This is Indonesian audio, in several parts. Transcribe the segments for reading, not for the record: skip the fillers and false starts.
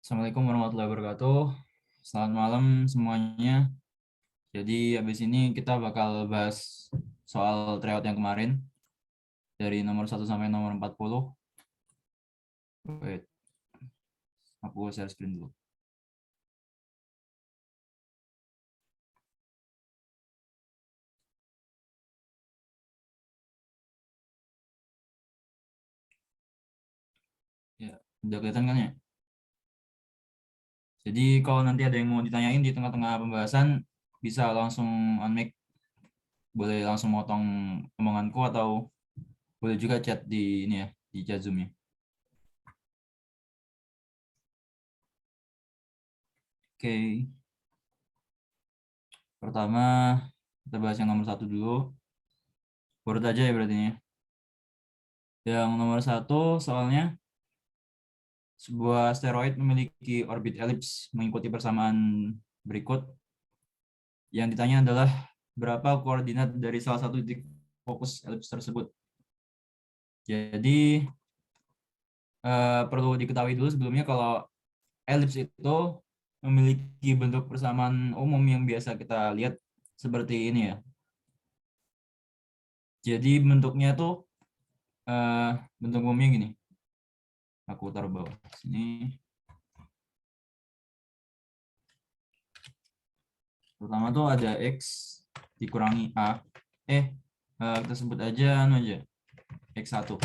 Assalamualaikum warahmatullahi wabarakatuh. Selamat malam semuanya. Jadi habis ini kita bakal bahas soal tryout yang kemarin dari nomor 1 sampai nomor 40. Wait, aku share screen dulu. Ya, udah kelihatan kan ya? Jadi kalau nanti ada yang mau ditanyain di tengah-tengah pembahasan, bisa langsung on-mic, boleh langsung motong omonganku atau boleh juga chat di ini ya, di chat Zoom-nya. Oke, pertama kita bahas yang nomor 1 dulu. Urut aja ya berarti ya. Yang nomor 1 soalnya sebuah asteroid memiliki orbit elips mengikuti persamaan berikut. Yang ditanya adalah berapa koordinat dari salah satu titik fokus elips tersebut. Jadi perlu diketahui dulu sebelumnya kalau elips itu memiliki bentuk persamaan umum yang biasa kita lihat seperti ini ya. Jadi bentuknya tuh bentuk umumnya gini. Aku taruh bawah sini. Pertama tuh ada X dikurangi A. Kita sebut aja aja X1.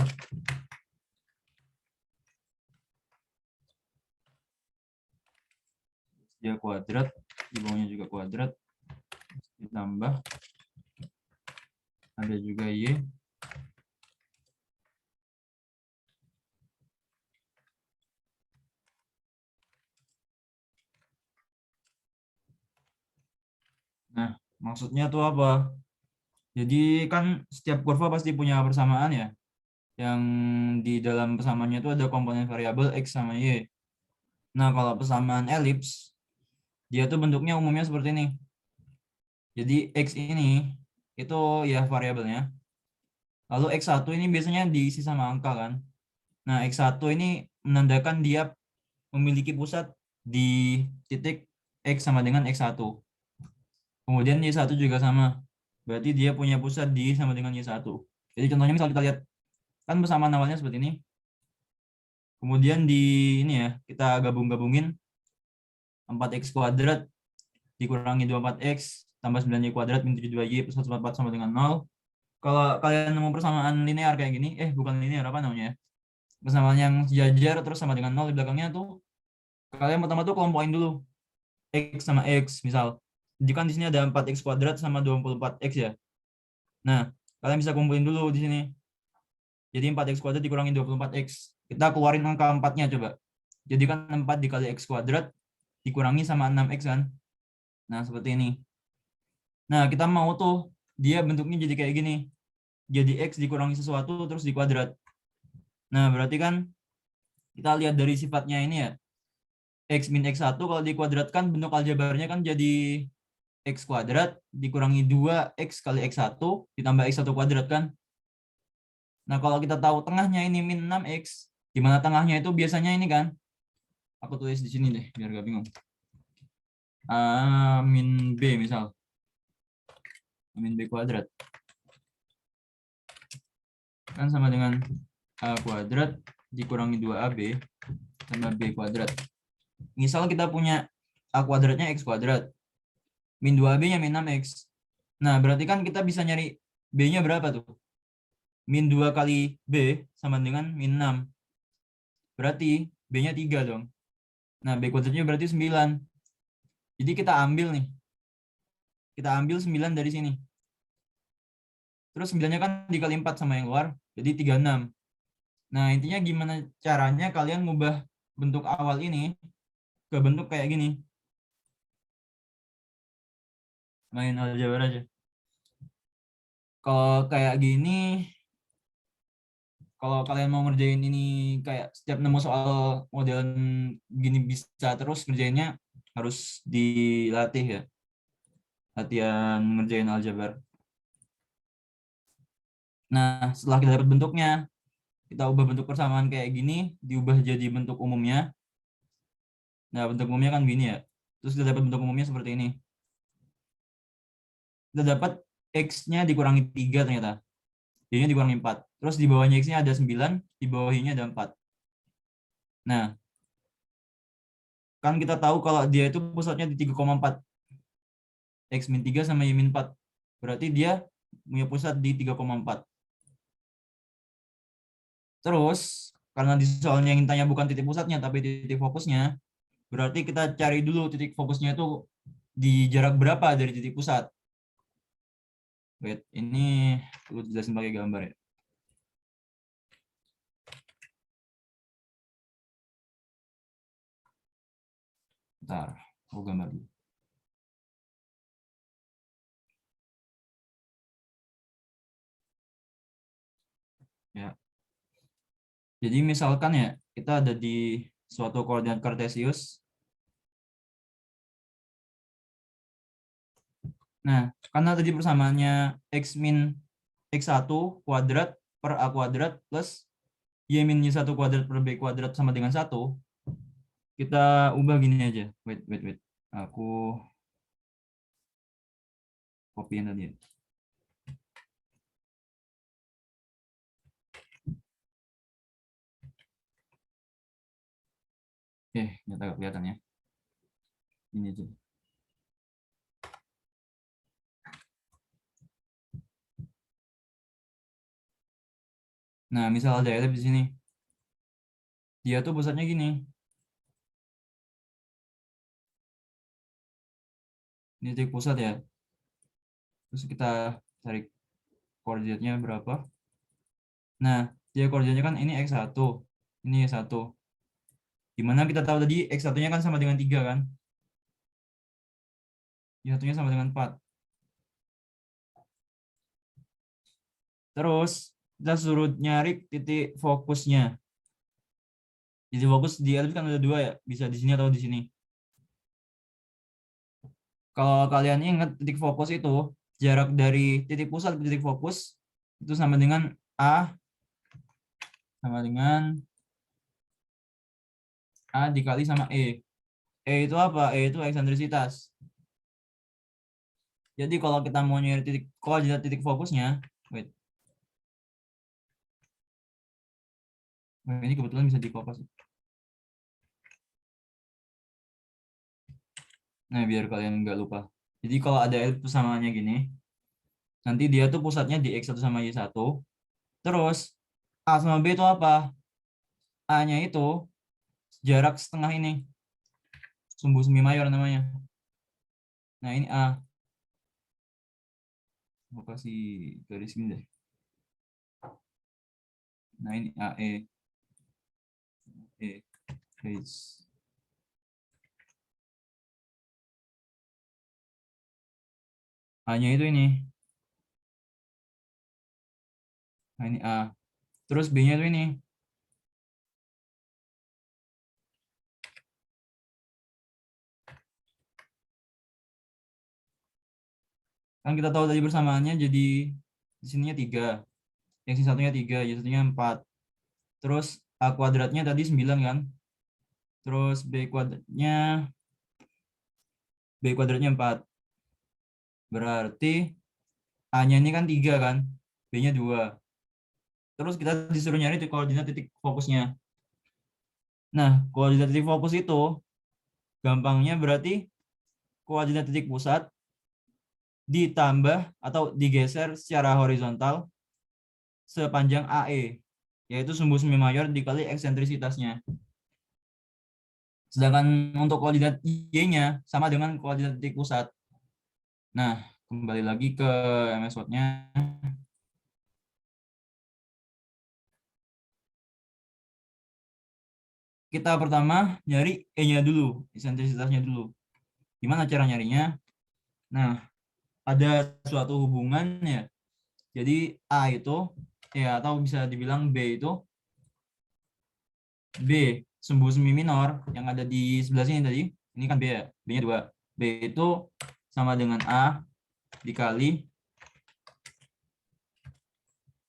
Dia kuadrat, di bawahnya juga kuadrat. Ditambah ada juga Y. Nah, maksudnya tuh apa? Jadi kan setiap kurva pasti punya persamaan ya. Yang di dalam persamaannya itu ada komponen variabel X sama Y. Nah, kalau persamaan elips, dia tuh bentuknya umumnya seperti ini. Jadi X ini itu ya variabelnya. Lalu X1 ini biasanya diisi sama angka kan. Nah, X1 ini menandakan dia memiliki pusat di titik X sama dengan X1. Kemudian Y1 juga sama. Berarti dia punya pusat di sama dengan Y1. Jadi contohnya misal kita lihat, kan persamaan awalnya seperti ini. Kemudian di ini ya, kita gabung-gabungin 4x kuadrat dikurangi 24x tambah 9y kuadrat min 72y plus 144 sama dengan 0. Kalau kalian nemu persamaan linear kayak gini, bukan linear apa namanya ya? Persamaan yang sejajar terus sama dengan 0 di belakangnya tuh, kalian pertama tuh kelompokin dulu X sama X misal. Jadi kan di sini ada 4x kuadrat sama 24x ya. Nah, kalian bisa kumpulin dulu di sini. Jadi 4x kuadrat dikurangi 24x. Kita keluarin angka 4-nya coba. Jadi kan 4 dikali x kuadrat dikurangi sama 6x kan. Nah, seperti ini. Nah, kita mau tuh dia bentuknya jadi kayak gini. Jadi x dikurangi sesuatu terus dikuadrat. Nah, berarti kan kita lihat dari sifatnya ini ya. X min x1 kalau dikuadratkan bentuk aljabarnya kan jadi x kuadrat dikurangi 2x kali x1 ditambah x1 kuadrat kan. Nah, kalau kita tahu tengahnya ini min 6x, di mana tengahnya itu biasanya ini kan. Aku tulis di sini deh, biar gak bingung. A min B misal. A min B kuadrat. Kan sama dengan A kuadrat dikurangi 2AB tambah B kuadrat. Misal kita punya A kuadratnya X kuadrat. Min 2AB-nya min 6X. Nah, berarti kan kita bisa nyari B-nya berapa tuh? Min 2 kali B sama dengan min 6. Berarti B-nya 3 dong. Nah, B kuadratnya berarti 9. Jadi kita ambil nih. Kita ambil 9 dari sini. Terus 9-nya kan dikali 4 sama yang luar. Jadi 36. Nah, intinya gimana caranya kalian ngubah bentuk awal ini ke bentuk kayak gini. Main aljabar aja. Kalau kayak gini, kalau kalian mau ngerjain ini kayak setiap nemu soal modelan gini bisa terus ngerjainnya, harus dilatih ya. Latihan ngerjain aljabar. Nah, setelah kita dapat bentuknya, kita ubah bentuk persamaan kayak gini, diubah jadi bentuk umumnya. Nah, bentuk umumnya kan gini ya. Terus kita dapat bentuk umumnya seperti ini. Kita dapat X-nya dikurangi 3 ternyata. Y-nya dikurangi 4. Terus di bawahnya X-nya ada 9, di bawahnya ada 4. Nah, kan kita tahu kalau dia itu pusatnya di 3,4. X min 3 sama Y min 4. Berarti dia punya pusat di 3,4. Terus, karena di soalnya yang tanya bukan titik pusatnya, tapi titik fokusnya, berarti kita cari dulu titik fokusnya itu di jarak berapa dari titik pusat. Wait, ini perlu dijelasin pakai gambar ya. Bentar, aku gambar dulu. Ya. Jadi misalkan ya, kita ada di suatu koordinat kartesius. Nah, karena tadi persamaannya X min X1 kuadrat per A kuadrat plus Y min Y1 kuadrat per B kuadrat sama dengan 1, kita ubah gini aja. Wait. Aku copyin tadi ya. Nyata gak kelihatan ya. Ini aja. Nah, misal ada elip di sini. Dia tuh pusatnya gini. Ini titik pusat ya. Terus kita cari koordinatnya berapa. Nah, dia koordinatnya kan ini X1. Ini Y1. Dimana kita tahu tadi X1-nya kan sama dengan 3 kan. Y1-nya sama dengan 4. Terus kita suruh nyari titik fokusnya. Titik fokus di elipse kan ada 2 ya. Bisa di sini atau di sini. Kalau kalian ingat titik fokus itu jarak dari titik pusat ke titik fokus itu sama dengan A dikali sama E. E itu apa? E itu eksentrisitas. Jadi kalau kita mau nyari titik koordinat titik fokusnya, wait. Ini kebetulan bisa dikopas. Nah, biar kalian nggak lupa. Jadi kalau ada elipse persamaannya gini, nanti dia tuh pusatnya di X1 sama Y1. Terus A sama B itu apa? A-nya itu jarak setengah ini. Sumbu semi mayor namanya. Nah, ini A. Aku kasih garis ini deh. Nah, ini AE. H. A-nya itu ini. Nah, ini A. Terus B-nya itu ini. Kan kita tahu tadi persamaannya jadi di sininya 3. Yang satunya 3, yang satunya 4. Terus A kuadratnya tadi 9 kan. Terus B kuadratnya 4. Berarti A-nya ini kan 3 kan. B-nya 2. Terus kita disuruh nyari koordinat titik fokusnya. Nah, koordinat titik fokus itu gampangnya berarti koordinat titik pusat ditambah atau digeser secara horizontal sepanjang AE, yaitu sumbu semi mayor dikali eksentrisitasnya. Sedangkan untuk koordinat Y-nya sama dengan koordinat titik pusat. Nah, kembali lagi ke MS Word-nya. Kita pertama nyari E-nya dulu, eksentrisitasnya dulu. Gimana cara nyarinya? Nah, ada suatu hubungan ya. Jadi A itu, ya atau bisa dibilang B itu, B sumbu semi minor yang ada di sebelah sini tadi, ini kan B ya, B-nya 2. B itu sama dengan A dikali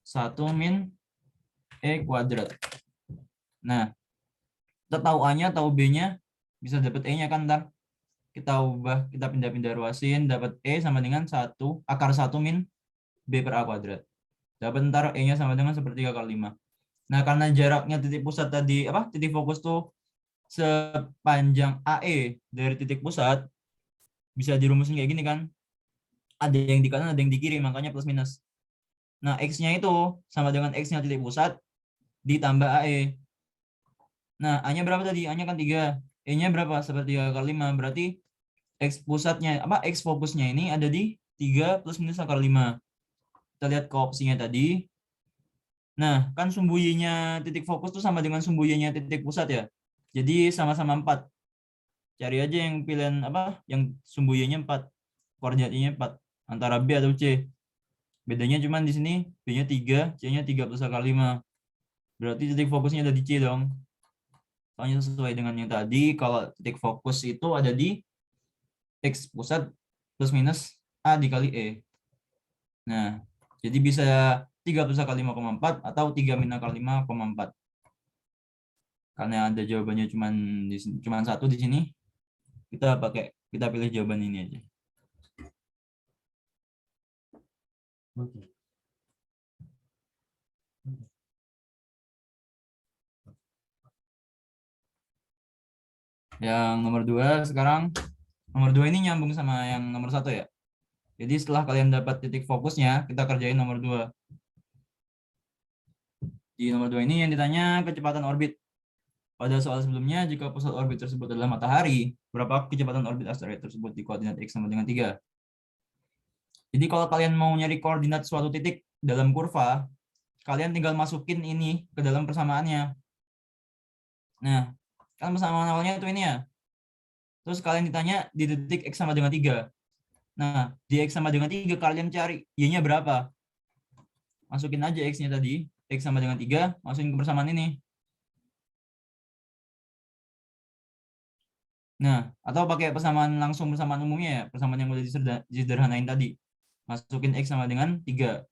1 min E kuadrat. Nah, kita tahu A-nya, tahu B-nya bisa dapat E-nya kan, ntar kita ubah, kita pindah-pindah ruasin, dapat E sama dengan 1 akar 1 min B per A kuadrat. Dapat ntar E-nya sama dengan sepertiga kali 5. Nah, karena jaraknya titik pusat tadi, titik fokus tuh sepanjang AE dari titik pusat, bisa dirumusin kayak gini kan. Ada yang di kanan, ada yang di kiri, makanya plus minus. Nah, X-nya itu sama dengan X-nya titik pusat ditambah AE. Nah, A-nya berapa tadi? A-nya kan 3. E-nya berapa? Sepertiga kali 5. Berarti X pusatnya, X fokusnya ini ada di 3 plus minus akar 5. Kita lihat ke opsinya tadi. Nah, kan sumbu Y-nya titik fokus tuh sama dengan sumbu Y-nya titik pusat ya. Jadi sama-sama 4. Cari aja yang pilihan yang sumbu Y-nya 4. Koordinatnya 4. Antara B atau C. Bedanya cuma di sini B-nya 3, C-nya 3 plus akar 5. Berarti titik fokusnya ada di C dong. Soalnya sesuai dengan yang tadi, kalau titik fokus itu ada di X pusat plus minus A dikali E. Nah, jadi bisa 3 plus akar 5,4 atau 3 min akar 5,4. Karena ada jawabannya cuman satu di sini, kita pilih jawaban ini aja. Oke. Yang nomor 2 sekarang. Nomor 2 ini nyambung sama yang nomor 1 ya. Jadi setelah kalian dapat titik fokusnya, kita kerjain nomor 2. Di nomor 2 ini yang ditanya kecepatan orbit. Pada soal sebelumnya, jika pusat orbit tersebut adalah matahari, berapa kecepatan orbit asteroid tersebut di koordinat X sama dengan 3? Jadi kalau kalian mau nyari koordinat suatu titik dalam kurva, kalian tinggal masukin ini ke dalam persamaannya. Nah, kan persamaan awalnya itu ini ya. Terus kalian ditanya di titik X sama dengan 3. Nah, di X sama dengan 3 kalian cari Y-nya berapa. Masukin aja X-nya tadi. X sama dengan 3, masukin ke persamaan ini. Nah, atau pakai persamaan langsung, persamaan umumnya ya. Persamaan yang udah disederhanain tadi. Masukin X sama dengan 3.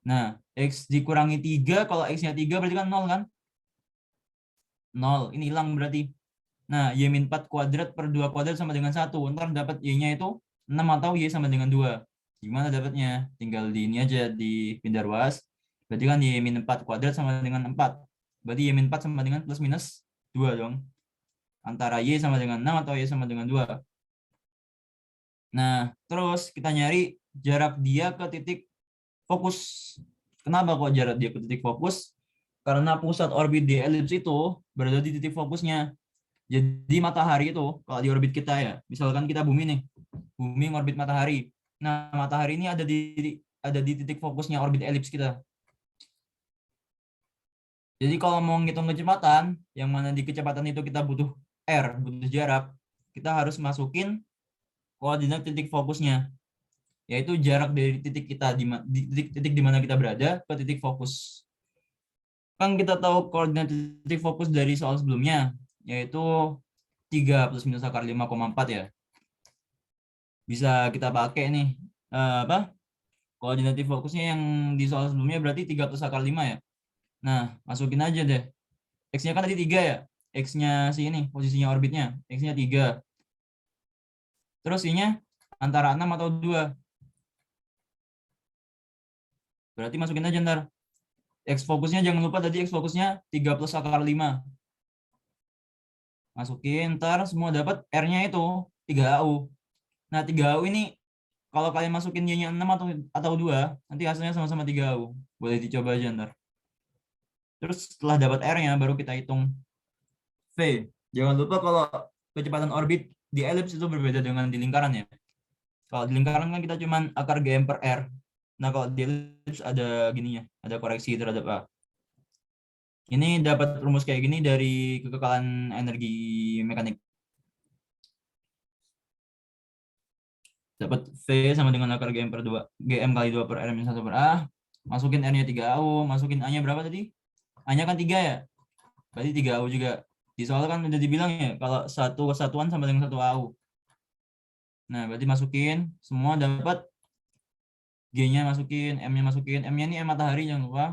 Nah, X dikurangi 3, kalau X-nya 3 berarti kan 0 kan? 0, ini hilang berarti. Nah, Y-4 kuadrat per 2 kuadrat sama dengan 1. Ntar dapat Y-nya itu 6 atau Y sama dengan 2. Gimana dapatnya? Tinggal di ini aja, di pindah ruas. Berarti kan Y-4 kuadrat sama dengan 4. Berarti Y-4 sama dengan plus minus 2 dong. Antara Y sama dengan 6 atau Y sama dengan 2. Nah, terus kita nyari jarak dia ke titik fokus. Kenapa kok jarak dia ke titik fokus? Karena pusat orbit di elips itu berada di titik fokusnya. Jadi matahari itu kalau di orbit kita ya, misalkan kita bumi nih, bumi ngorbit matahari. Nah, matahari ini ada di titik fokusnya orbit elips kita. Jadi kalau mau ngitung kecepatan, yang mana di kecepatan itu kita butuh R, butuh jarak, kita harus masukin koordinat titik fokusnya, yaitu jarak dari titik kita di titik di mana kita berada ke titik fokus. Kan kita tahu koordinat titik fokus dari soal sebelumnya, yaitu 3 plus minus akar 5,4 ya. Bisa kita pakai nih koordinat fokusnya yang di soal sebelumnya berarti 3 plus akar 5 ya. Nah, masukin aja deh. X-nya kan tadi 3 ya. X-nya si ini, posisinya orbitnya. X-nya 3. Terus Y-nya antara 6 atau 2. Berarti masukin aja ntar. X fokusnya jangan lupa tadi X fokusnya 3 plus akar 5. Masukin, ntar semua dapat R-nya itu 3AU. Nah, 3AU ini kalau kalian masukin Y-nya 6 atau 2, nanti hasilnya sama-sama 3AU. Boleh dicoba aja ntar. Terus setelah dapat R-nya baru kita hitung V. Jangan lupa kalau kecepatan orbit di elips itu berbeda dengan di lingkaran ya. Kalau di lingkaran kan kita cuman akar GM per R. Nah, kalau di elips ada gininya, ada koreksi terhadap A. Ini dapat rumus kayak gini dari kekekalan energi mekanik. Dapat V sama dengan akar GM per 2, GM kali 2 per R minus 1 per A. Masukin R-nya 3AU, masukin A-nya berapa tadi? A-nya kan 3 ya? Berarti 3AU juga. Di soal kan udah dibilang ya, kalau satu kesatuan sama dengan 1 AU. Nah, berarti masukin, semua dapat G-nya masukin, M-nya masukin. M-nya ini M matahari, jangan lupa.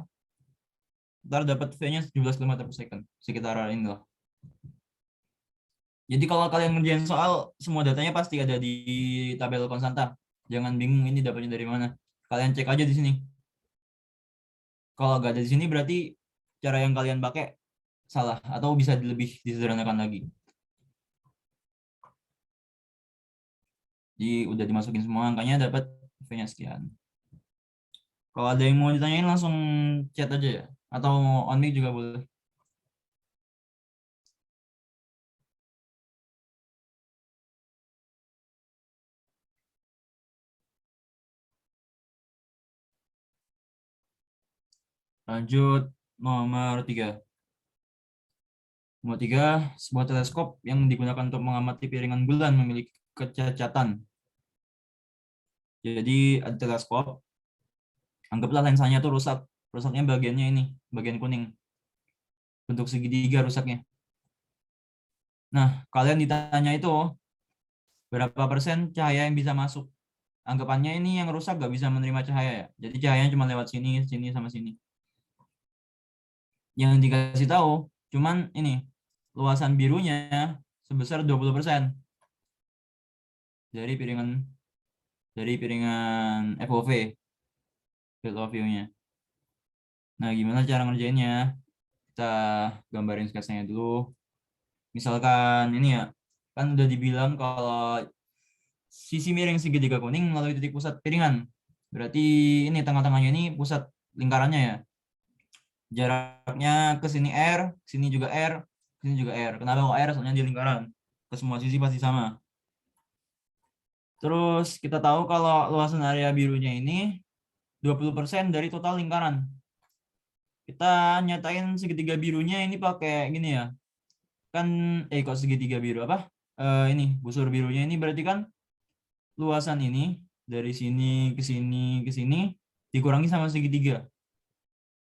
Ntar dapat V-nya 17 km per second. Sekitar ini lah. Jadi kalau kalian ngerjain soal, semua datanya pasti ada di tabel konstanta. Jangan bingung ini dapatnya dari mana. Kalian cek aja di sini. Kalau nggak ada di sini berarti cara yang kalian pakai salah atau bisa lebih disederhanakan lagi. Jadi udah dimasukin semua angkanya, dapat V-nya sekian. Kalau ada yang mau ditanyain langsung chat aja ya. Atau on mic juga boleh. Lanjut nomor 3. Nomor 3, sebuah teleskop yang digunakan untuk mengamati piringan bulan memiliki kecacatan. Jadi ada teleskop, anggaplah lensanya tuh rusak. Rusaknya bagiannya ini, bagian kuning. Bentuk segitiga rusaknya. Nah, kalian ditanya itu berapa persen cahaya yang bisa masuk. Anggapannya ini yang rusak nggak bisa menerima cahaya ya. Jadi cahayanya cuma lewat sini, sini, sama sini. Yang dikasih tahu, cuman ini, luasan birunya sebesar 20% dari piringan FOV, field of view-nya. Nah, gimana cara ngerjainnya? Kita gambarin sketsanya dulu. Misalkan ini ya, kan udah dibilang kalau sisi miring segitiga kuning melalui titik pusat piringan. Berarti ini tengah-tengahnya ini pusat lingkarannya ya. Jaraknya ke sini R, sini juga R, sini juga R. Kenapa kok R? Soalnya di lingkaran. Ke semua sisi pasti sama. Terus kita tahu kalau luasan area birunya ini 20% dari total lingkaran. Kita nyatain segitiga birunya ini pakai gini ya. Kan kok segitiga biru apa? Ini busur birunya ini berarti kan luasan ini dari sini ke sini ke sini dikurangi sama segitiga.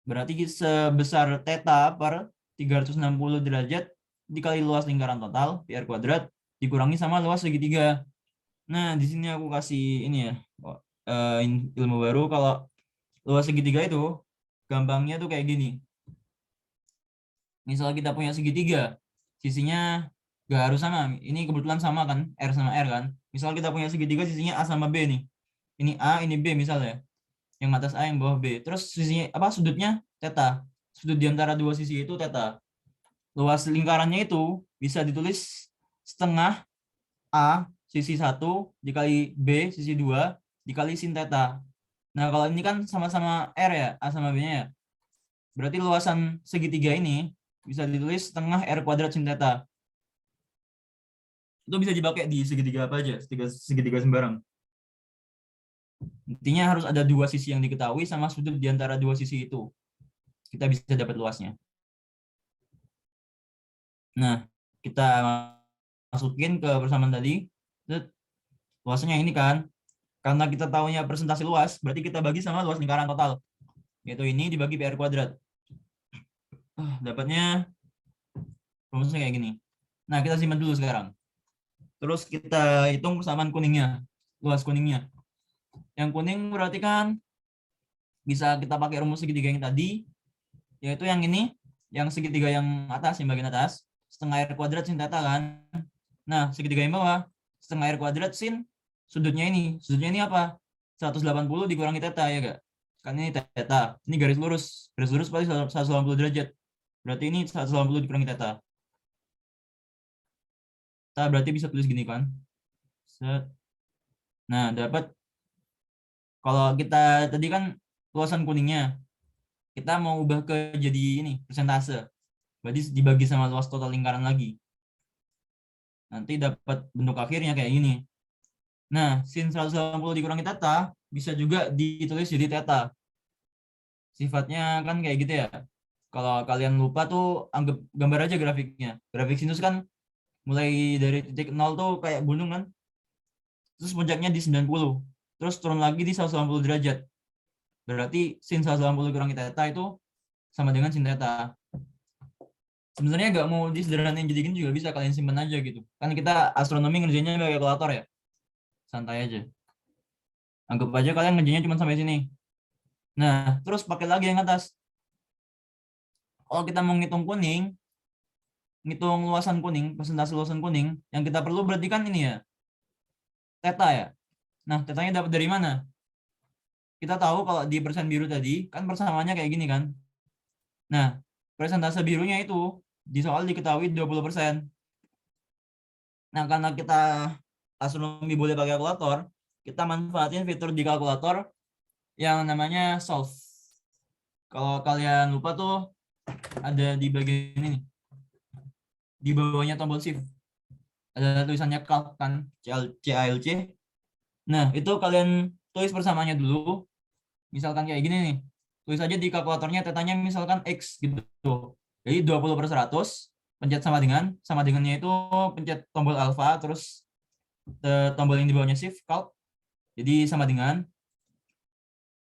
Berarti sebesar theta per 360 derajat dikali luas lingkaran total pi r kuadrat dikurangi sama luas segitiga. Nah, di sini aku kasih ini ya, ilmu baru kalau luas segitiga itu gampangnya tuh kayak gini. Misal kita punya segitiga, sisinya gak harus sama. Ini kebetulan sama kan, R sama R kan. Misal kita punya segitiga sisinya A sama B nih. Ini A, ini B misalnya. Yang atas A, yang bawah B. Terus sisinya apa? Sudutnya theta. Sudut di antara dua sisi itu theta. Luas lingkarannya itu bisa ditulis setengah A sisi 1 dikali B sisi 2 dikali sin theta. Nah, kalau ini kan sama-sama R ya, A sama B-nya ya. Berarti luasan segitiga ini bisa ditulis setengah R kuadrat sin theta. Itu bisa dipakai di segitiga apa aja, segitiga sembarang. Intinya harus ada dua sisi yang diketahui sama sudut di antara dua sisi itu. Kita bisa dapat luasnya. Nah, kita masukin ke persamaan tadi. Luasnya ini kan. Karena kita tahunya persentase luas, berarti kita bagi sama luas lingkaran total. Yaitu ini dibagi PR kuadrat. Dapatnya rumusnya kayak gini. Nah, kita simpan dulu sekarang. Terus kita hitung persamaan kuningnya, luas kuningnya. Yang kuning berarti kan bisa kita pakai rumus segitiga yang tadi, yaitu yang ini, yang segitiga yang atas, yang bagian atas, setengah R kuadrat sin theta kan. Nah, segitiga yang bawah, setengah R kuadrat sin sudutnya ini. Sudutnya ini apa? 180 dikurangi theta ya gak? Kan ini theta. Ini garis lurus. Garis lurus pasti 180 derajat. Berarti ini 180 dikurangi theta. Theta berarti bisa tulis gini kan. Set. Nah, dapat kalau kita tadi kan luasan kuningnya. Kita mau ubah ke jadi ini, persentase. Berarti dibagi sama luas total lingkaran lagi. Nanti dapat bentuk akhirnya kayak gini. Nah, sin 180 dikurangi theta bisa juga ditulis jadi theta. Sifatnya kan kayak gitu ya. Kalau kalian lupa tuh anggap gambar aja grafiknya. Grafik sinus kan mulai dari titik 0 tuh kayak gunung kan. Terus puncaknya di 90. Terus turun lagi di 180 derajat. Berarti sin 180 kurangi theta itu sama dengan sin theta. Sebenarnya nggak mau disederhanain jadi gini juga bisa, kalian simpan aja gitu. Kan kita astronomi ngerjainnya pakai kalkulator ya. Santai aja. Anggap aja kalian ngerjainnya cuma sampai sini. Nah, terus pakai lagi yang atas. Kalau kita mau ngitung kuning, ngitung luasan kuning, persentase luasan kuning, yang kita perlu berarti kan ini ya, theta ya. Nah, tetanya dapat dari mana? Kita tahu kalau di persen biru tadi, kan persamaannya kayak gini kan. Nah, persentase birunya itu di soal diketahui 20%. Nah, karena kita astronomi boleh pakai kalkulator, kita manfaatin fitur di kalkulator yang namanya solve. Kalau kalian lupa tuh ada di bagian ini. Di bawahnya tombol shift. Ada tulisannya calc kan, CALC. Nah, itu kalian tulis persamaannya dulu. Misalkan kayak gini nih. Tulis aja di kalkulatornya tetanya misalkan X gitu. Jadi 20/100 pencet sama dengannya itu pencet tombol alpha terus tombol yang di bawahnya shift calc. Jadi sama dengan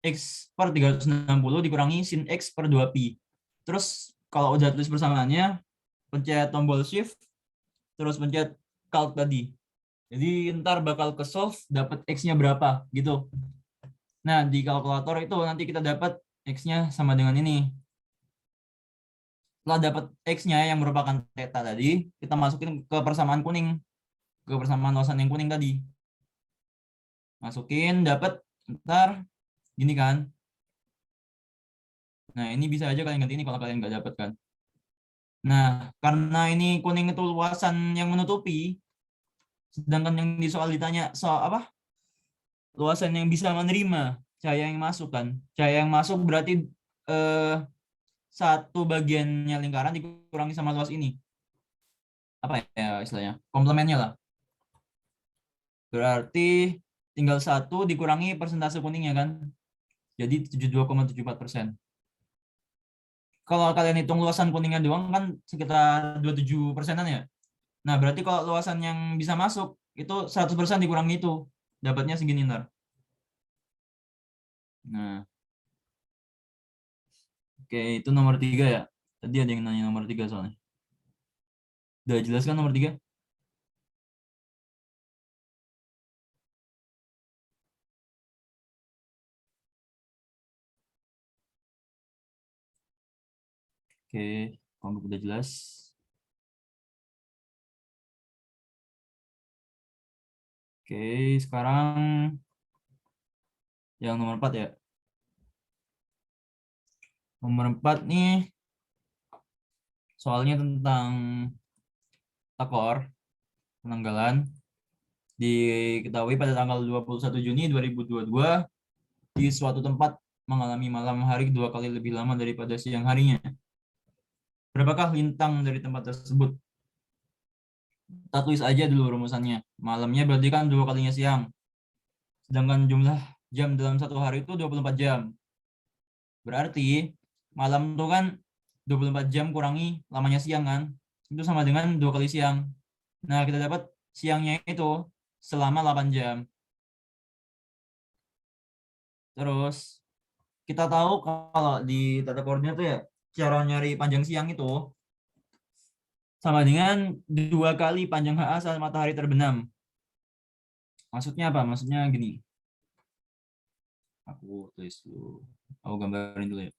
X per 360 dikurangi sin X per 2pi. Terus kalau udah tulis persamaannya, pencet tombol shift, terus pencet calc tadi. Jadi ntar bakal ke solve dapat X-nya berapa gitu. Nah, di kalkulator itu nanti kita dapat X-nya sama dengan ini. Setelah dapat X-nya yang merupakan theta tadi, kita masukin ke persamaan kuning. Ke persamaan luasan yang kuning tadi. Masukin, dapat ntar gini kan. Nah, ini bisa aja kalian ganti ini kalau kalian nggak dapat kan. Nah, karena ini kuning itu luasan yang menutupi, sedangkan yang di soal ditanya soal apa? Luasan yang bisa menerima cahaya yang masuk kan. Cahaya yang masuk berarti satu bagiannya lingkaran dikurangi sama luas ini. Apa ya istilahnya? Komplemennya lah. Berarti tinggal 1 dikurangi persentase kuningnya kan. Jadi 72,74%. Kalau kalian hitung luasan kuningnya doang kan sekitar 27%-an ya. Nah, berarti kalau luasan yang bisa masuk itu 100% dikurangi itu. Dapatnya segini ntar. Nah, oke, itu nomor 3 ya. Tadi ada yang nanya nomor 3 soalnya. Udah jelas kan nomor 3? Oke, kalau udah jelas. Oke, sekarang yang nomor 4 ya. Nomor 4 nih soalnya tentang tekor penanggalan. Diketahui pada tanggal 21 Juni 2022 di suatu tempat mengalami malam hari 2 kali lebih lama daripada siang harinya. Berapakah lintang dari tempat tersebut? Kita tulis aja dulu rumusannya. Malamnya berarti kan 2 kalinya siang. Sedangkan jumlah jam dalam satu hari itu 24 jam. Berarti malam itu kan 24 jam kurangi lamanya siang kan. Itu sama dengan 2 kali siang. Nah, kita dapat siangnya itu selama 8 jam. Terus kita tahu kalau di tata koordinat tuh ya cara nyari panjang siang itu sama dengan 2 kali panjang HA saat matahari terbenam. Maksudnya apa? Maksudnya gini. Aku tulis dulu. Aku gambarin dulu ya.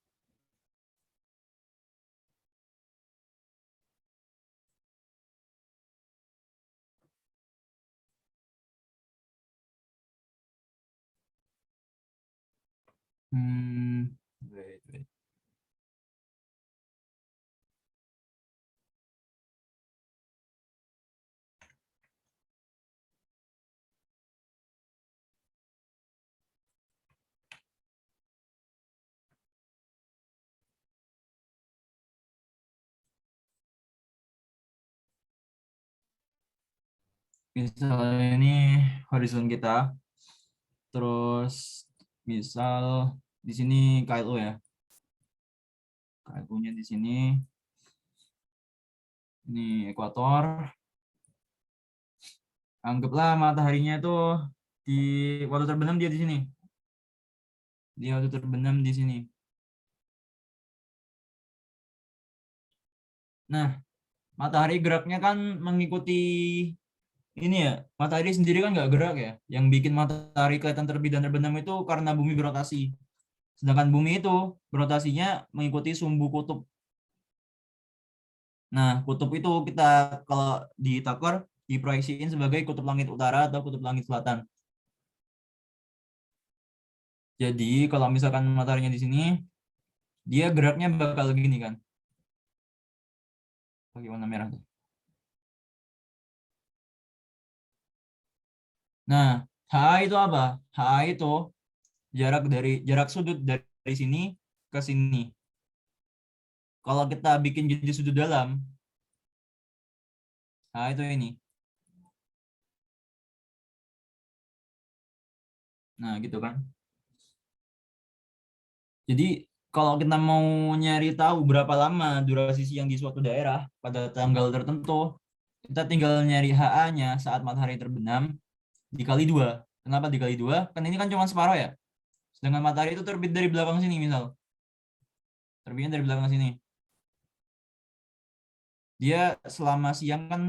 Wait, wait. Misalnya ini horizon kita, terus misal di sini KLU ya, KLU-nya di sini, ini ekuator. Anggaplah mataharinya itu di waktu terbenam dia di sini, dia waktu terbenam di sini. Nah, matahari geraknya kan mengikuti ini ya, matahari sendiri kan nggak gerak ya. Yang bikin matahari kelihatan terbit dan terbenam itu karena bumi berotasi. Sedangkan bumi itu berotasinya mengikuti sumbu kutub. Nah, kutub itu kita kalau di Tucker diproyeksiin sebagai kutub langit utara atau kutub langit selatan. Jadi kalau misalkan mataharinya di sini, dia geraknya bakal gini kan, pakai warna merah tuh. Nah, HA itu apa? HA itu jarak sudut dari sini ke sini. Kalau kita bikin jadi sudut dalam, nah itu ini. Nah, gitu kan. Jadi kalau kita mau nyari tahu berapa lama durasi siang di suatu daerah pada tanggal tertentu, kita tinggal nyari HA-nya saat matahari terbenam dikali 2. Kenapa dikali 2? Kan ini kan cuma separuh ya. Sedangkan matahari itu terbit dari belakang sini misal. Terbitnya dari belakang sini. Dia selama siang kan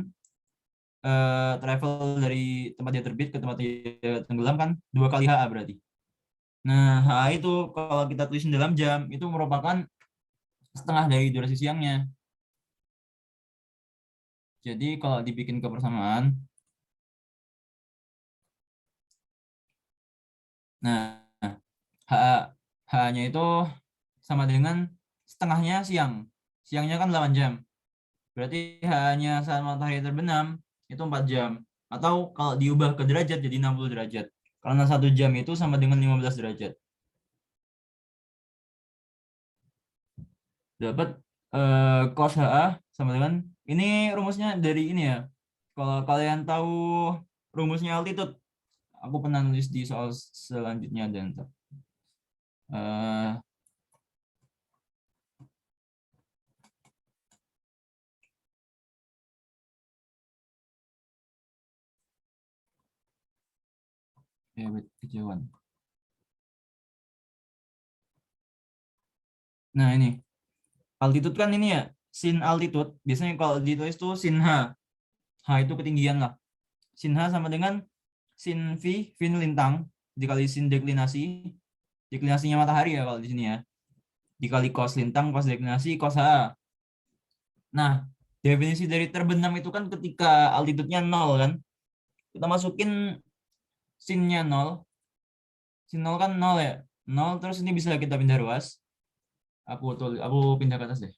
travel dari tempat dia terbit ke tempat dia tenggelam kan 2 kali HA berarti. Nah, HA itu kalau kita tulisin dalam jam itu merupakan setengah dari durasi siangnya. Jadi kalau dibikin ke persamaan, nah HA HA-nya itu sama dengan setengahnya siang. Siangnya kan 8 jam. Berarti HA-nya saat matahari terbenam itu 4 jam. Atau kalau diubah ke derajat jadi 60 derajat. Karena 1 jam itu sama dengan 15 derajat. Dapat cos HA sama dengan ini rumusnya dari ini ya. Kalau kalian tahu rumusnya altitude, aku pernah nulis di soal selanjutnya dan uh, kejauhan. Nah, ini altitude kan ini ya, sin altitude. Biasanya kalau ditulis tuh sin H. H itu ketinggian lah. Sin H sama dengan sin V, V ini lintang, dikali sin deklinasi. Deklinasinya matahari ya kalau di sini ya. Dikali cos lintang, cos deklinasi, cos H. Nah, definisi dari terbenam itu kan ketika altitude-nya 0 kan. Kita masukin sinnya 0. Sin 0 kan 0 ya. 0 terus ini bisa kita pindah ruas. Aku pindah ke atas deh.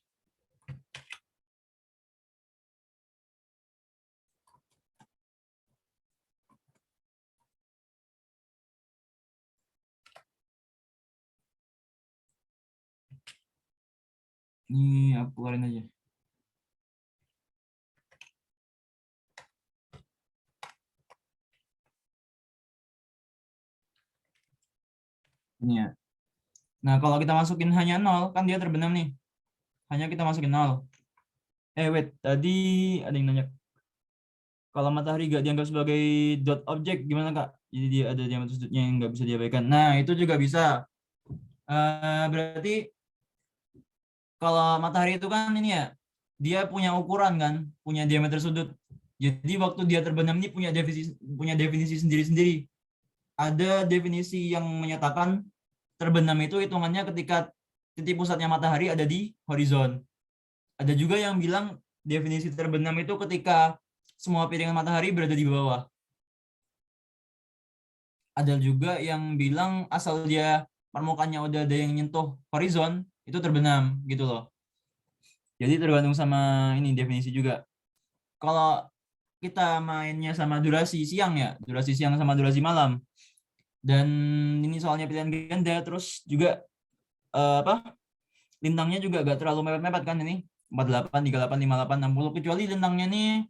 Ini aku keluarin aja. Ini ya. Nah, kalau kita masukin hanya 0, kan dia terbenam nih. Hanya kita masukin 0. Wait, tadi ada yang nanya. Kalau matahari nggak dianggap sebagai dot object, gimana Kak? Jadi dia ada diameter sudutnya yang nggak bisa diabaikan. Nah, itu juga bisa. Berarti kalau matahari itu kan ini ya, dia punya ukuran kan, punya diameter sudut. Jadi waktu dia terbenam ini punya definisi sendiri-sendiri. Ada definisi yang menyatakan terbenam itu hitungannya ketika titik pusatnya matahari ada di horizon. Ada juga yang bilang definisi terbenam itu ketika semua piringan matahari berada di bawah. Ada juga yang bilang asal dia permukaannya udah ada yang nyentuh horizon, itu terbenam gitu loh. Jadi tergantung sama ini definisi juga. Kalau kita mainnya sama durasi siang ya, durasi siang sama durasi malam. Dan ini soalnya pilihan ganda, terus juga apa? Lintangnya juga gak terlalu mepet-mepet kan ini. 48, 38, 58, 60 kecuali lintangnya nih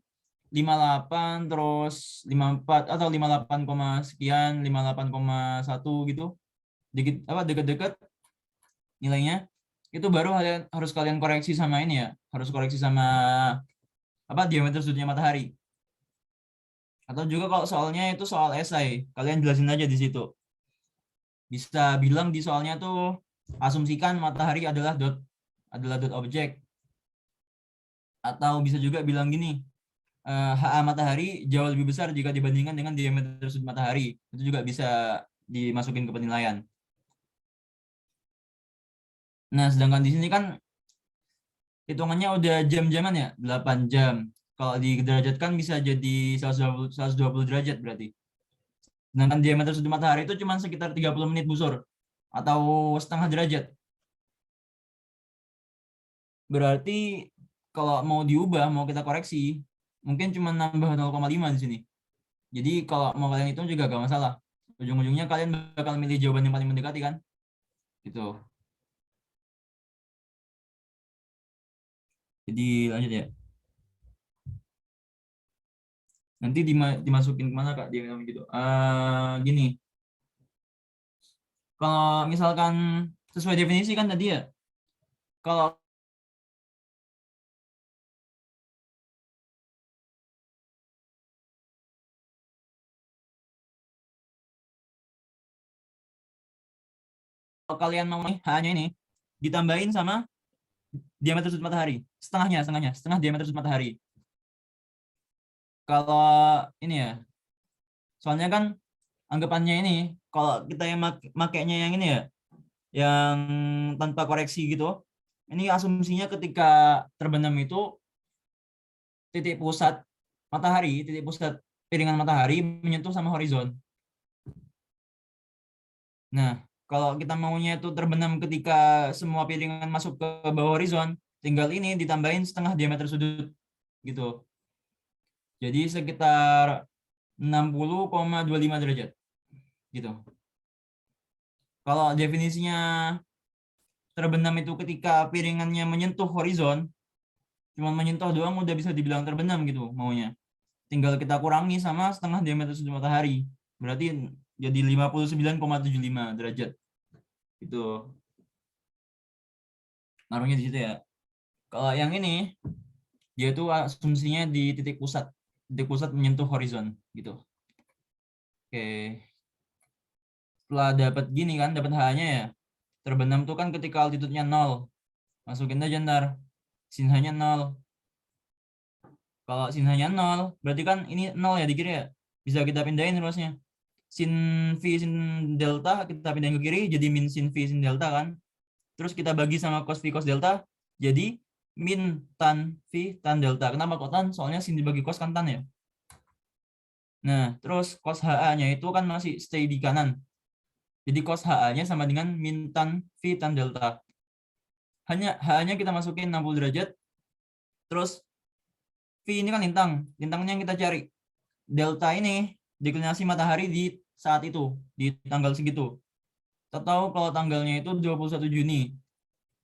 58 terus 54 atau 58, sekian 58,1 gitu. Dikit apa dekat-dekat nilainya itu baru harus kalian koreksi sama ini ya. Harus koreksi sama apa diameter sudutnya matahari. Atau juga kalau soalnya itu soal esai, kalian jelasin aja di situ. Bisa bilang di soalnya tuh asumsikan matahari adalah dot objek. Atau bisa juga bilang gini, HA matahari jauh lebih besar jika dibandingkan dengan diameter sudut matahari. Itu juga bisa dimasukin ke penilaian. Nah, sedangkan di sini kan hitungannya udah jam-jaman ya, 8 jam. Kalau diderajatkan bisa jadi 120 derajat berarti. Sedangkan diameter sudut matahari itu cuma sekitar 30 menit busur atau setengah derajat. Berarti kalau mau diubah, mau kita koreksi, mungkin cuma nambah 0,5 di sini. Jadi kalau mau kalian hitung juga gak masalah. Ujung-ujungnya kalian bakal milih jawaban yang paling mendekati kan? Gitu. Jadi lanjut ya. Nanti dimasukin kemana Kak? Dia bilang gitu. Gini, kalau misalkan sesuai definisi kan tadi ya, kalau kalian mau hanya ini ditambahin sama diameter sudut matahari, setengah diameter sudut matahari. Kalau ini ya, soalnya kan anggapannya ini, kalau kita yang makainya yang ini ya, yang tanpa koreksi gitu, ini asumsinya ketika terbenam itu titik pusat matahari, titik pusat piringan matahari menyentuh sama horizon. Nah, kalau kita maunya itu terbenam ketika semua piringan masuk ke bawah horizon, tinggal ini ditambahin setengah diameter sudut gitu. Jadi sekitar 60,25 derajat gitu. Kalau definisinya terbenam itu ketika piringannya menyentuh horizon, cuma menyentuh doang udah bisa dibilang terbenam gitu maunya. Tinggal kita kurangi sama setengah diameter sudut matahari. Berarti jadi 59,75 derajat. Itu naruhnya di situ ya. Kalau yang ini dia tuh asumsinya di titik pusat. Titik pusat menyentuh horizon gitu. Oke. Setelah dapat gini kan, dapat H-nya ya. Terbenam tuh kan ketika altitude-nya 0. Masukin aja ntar. Sin H-nya 0. Kalau sin H-nya 0, berarti kan ini 0 ya di kiri ya. Bisa kita pindahin ruasnya. Sin V sin delta kita pindahin ke kiri jadi min sin V sin delta kan. Terus kita bagi sama cos V cos delta jadi min tan V tan delta. Kenapa kok tan? Soalnya sin dibagi cos kan tan ya. Nah, terus cos HA-nya itu kan masih stay di kanan. Jadi cos HA-nya sama dengan min tan V tan delta. Hanya HA-nya kita masukin 60 derajat. Terus V ini kan lintang. Lintangnya yang kita cari. Delta ini deklinasi matahari di saat itu, di tanggal segitu. Kita tahu kalau tanggalnya itu 21 Juni.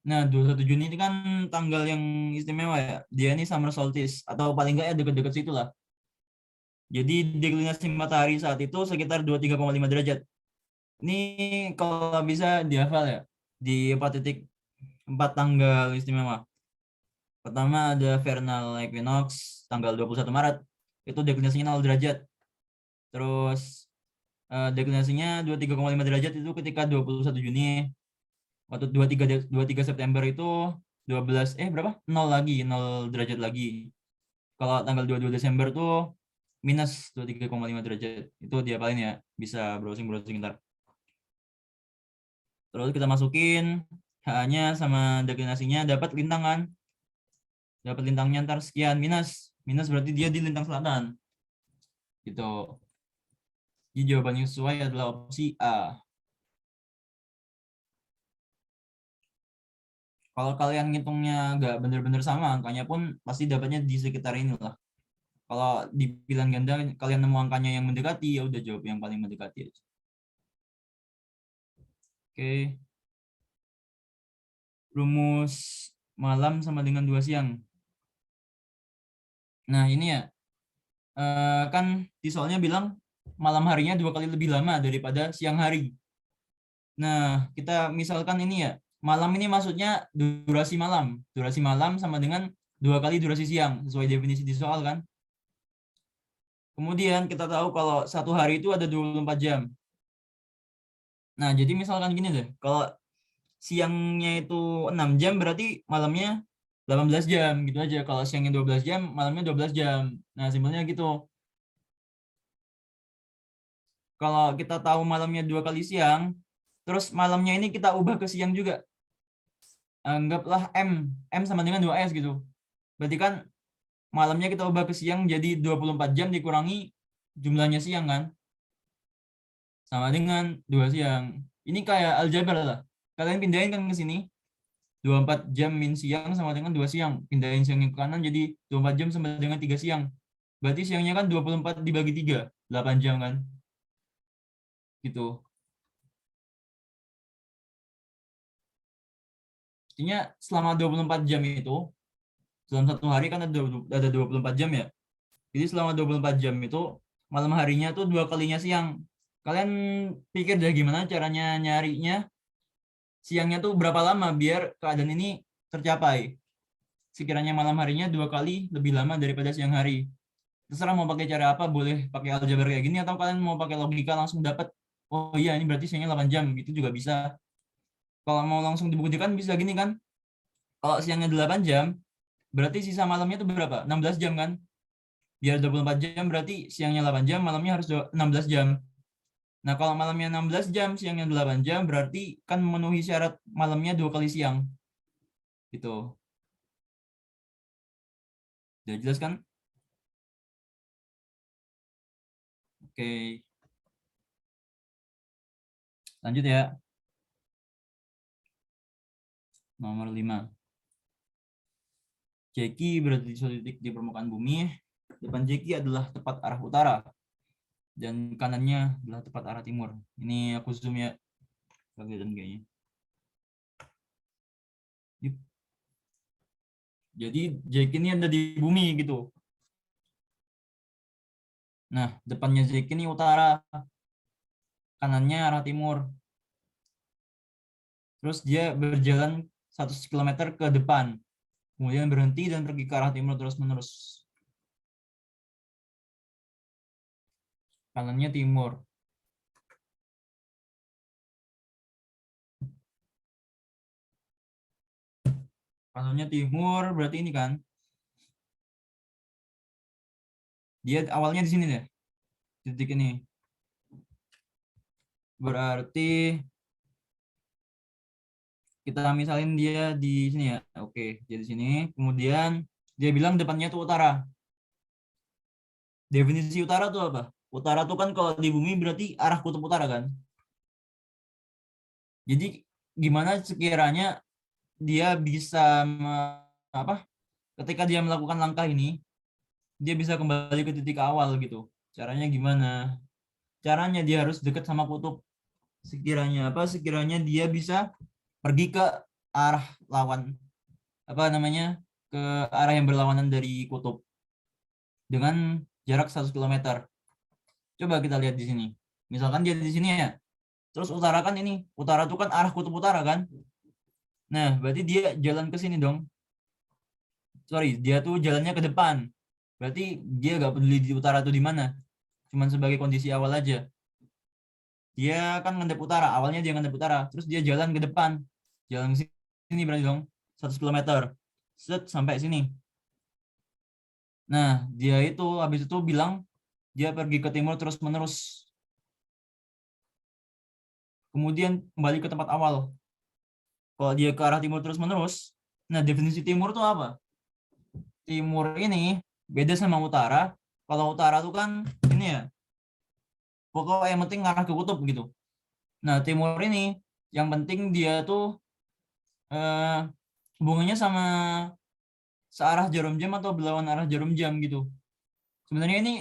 Nah, 21 Juni ini kan tanggal yang istimewa ya. Dia ini summer solstice atau paling enggak ya deket-deket situ lah. Jadi deklinasi matahari saat itu sekitar 23,5 derajat. Ini kalau bisa dihafal ya. Di 4 tanggal istimewa. Pertama ada vernal equinox tanggal 21 Maret. Itu deklinasinya 0 derajat. Terus deklinasinya 23,5 derajat itu ketika 21 Juni. Waktu 23 September itu 12 berapa? 0 lagi, 0 derajat lagi. Kalau tanggal 22 Desember tuh minus 23,5 derajat. Itu dia paling ya, bisa browsing ntar. Terus kita masukin HA-nya sama deklinasinya dapat lintang kan? Dapat lintangnya ntar sekian minus. Minus berarti dia di lintang selatan. Gitu. Jadi jawaban yang sesuai adalah opsi A. Kalau kalian ngitungnya nggak bener-bener sama angkanya pun pasti dapatnya di sekitar ini lah. Kalau di pilihan ganda kalian nemu angkanya yang mendekati ya udah jawab yang paling mendekati aja. Oke. Rumus malam sama dengan 2 siang. Nah, ini ya kan di soalnya bilang malam harinya 2 kali lebih lama daripada siang hari. Nah, kita misalkan ini ya, malam ini maksudnya durasi malam. Durasi malam sama dengan 2 kali durasi siang sesuai definisi di soal kan. Kemudian kita tahu kalau satu hari itu ada 24 jam. Nah, jadi misalkan gini deh, kalau siangnya itu 6 jam berarti malamnya 18 jam gitu aja. Kalau siangnya 12 jam, malamnya 12 jam. Nah, simpelnya gitu. Kalau kita tahu malamnya 2 kali siang, terus malamnya ini kita ubah ke siang juga. anggaplah M sama dengan 2S gitu. Berarti kan malamnya kita ubah ke siang jadi 24 jam dikurangi jumlahnya siang kan? Sama dengan 2 siang. Ini kayak aljabar lah. Kalian pindahin kan ke sini. 24 jam min siang sama dengan 2 siang. Pindahin siangnya ke kanan jadi 24 jam sama dengan 3 siang. Berarti siangnya kan 24 dibagi 3, 8 jam kan? Gitu. Artinya selama 24 jam itu, dalam satu hari kan ada 24 jam ya. Jadi selama 24 jam itu, malam harinya tuh 2 kalinya siang. Kalian pikir deh gimana caranya nyarinya siangnya tuh berapa lama biar keadaan ini tercapai. Sekiranya malam harinya 2 kali lebih lama daripada siang hari. Terserah mau pakai cara apa, boleh pakai aljabar kayak gini atau kalian mau pakai logika langsung dapat, oh iya ini berarti siangnya 8 jam, gitu juga bisa. Kalau mau langsung dibuktikan bisa gini kan, kalau siangnya 8 jam, berarti sisa malamnya itu berapa? 16 jam kan? Biar 24 jam berarti siangnya 8 jam, malamnya harus 16 jam. Nah, kalau malamnya 16 jam, siangnya 8 jam, berarti kan memenuhi syarat malamnya 2 kali siang. Gitu. Udah jelas kan? Oke. Lanjut ya. Nomor 5. Jeki berada di suatu titik di permukaan bumi. Depan Jeki adalah tepat arah utara. Dan kanannya adalah tepat arah timur. Ini aku zoom ya. Kelihatan kayaknya. Jadi Jeki ini ada di bumi gitu. Nah, depannya Jeki ini utara. Kanannya arah timur. Terus dia berjalan 100 km ke depan. Kemudian berhenti dan pergi ke arah timur terus-menerus. Kanannya timur. Kanannya timur berarti ini kan. Dia awalnya di sini deh. Titik ini. Berarti kita misalin dia di sini ya. Oke, dia di sini. Kemudian dia bilang depannya itu utara. Definisi utara tuh apa? Utara tuh kan kalau di bumi berarti arah kutub utara kan. Jadi gimana sekiranya dia bisa apa? Ketika dia melakukan langkah ini, dia bisa kembali ke titik awal gitu. Caranya gimana? Caranya dia harus dekat sama kutub. Sekiranya apa? Sekiranya dia bisa pergi ke arah lawan, apa namanya? Ke arah yang berlawanan dari kutub dengan jarak 100 km. Coba kita lihat di sini. Misalkan dia di sini ya. Terus utara kan ini. Utara itu kan arah kutub utara kan? Nah, berarti dia jalan ke sini dong. Sorry, dia tuh jalannya ke depan. Berarti dia gak peduli di utara tuh di mana. Cuman sebagai kondisi awal aja. Dia kan ngadep utara. Awalnya dia ngadep utara. Terus dia jalan ke depan. Jalan ke sini berarti dong. 100 km. Set sampai sini. Nah, dia itu habis itu bilang dia pergi ke timur terus menerus. Kemudian kembali ke tempat awal. Kalau dia ke arah timur terus menerus, nah definisi timur itu apa? Timur ini beda sama utara. Kalau utara tuh kan ini ya, pokoknya yang penting ngarah ke kutub gitu. Nah timur ini yang penting dia tuh hubungannya sama searah jarum jam atau berlawan arah jarum jam gitu. Sebenarnya ini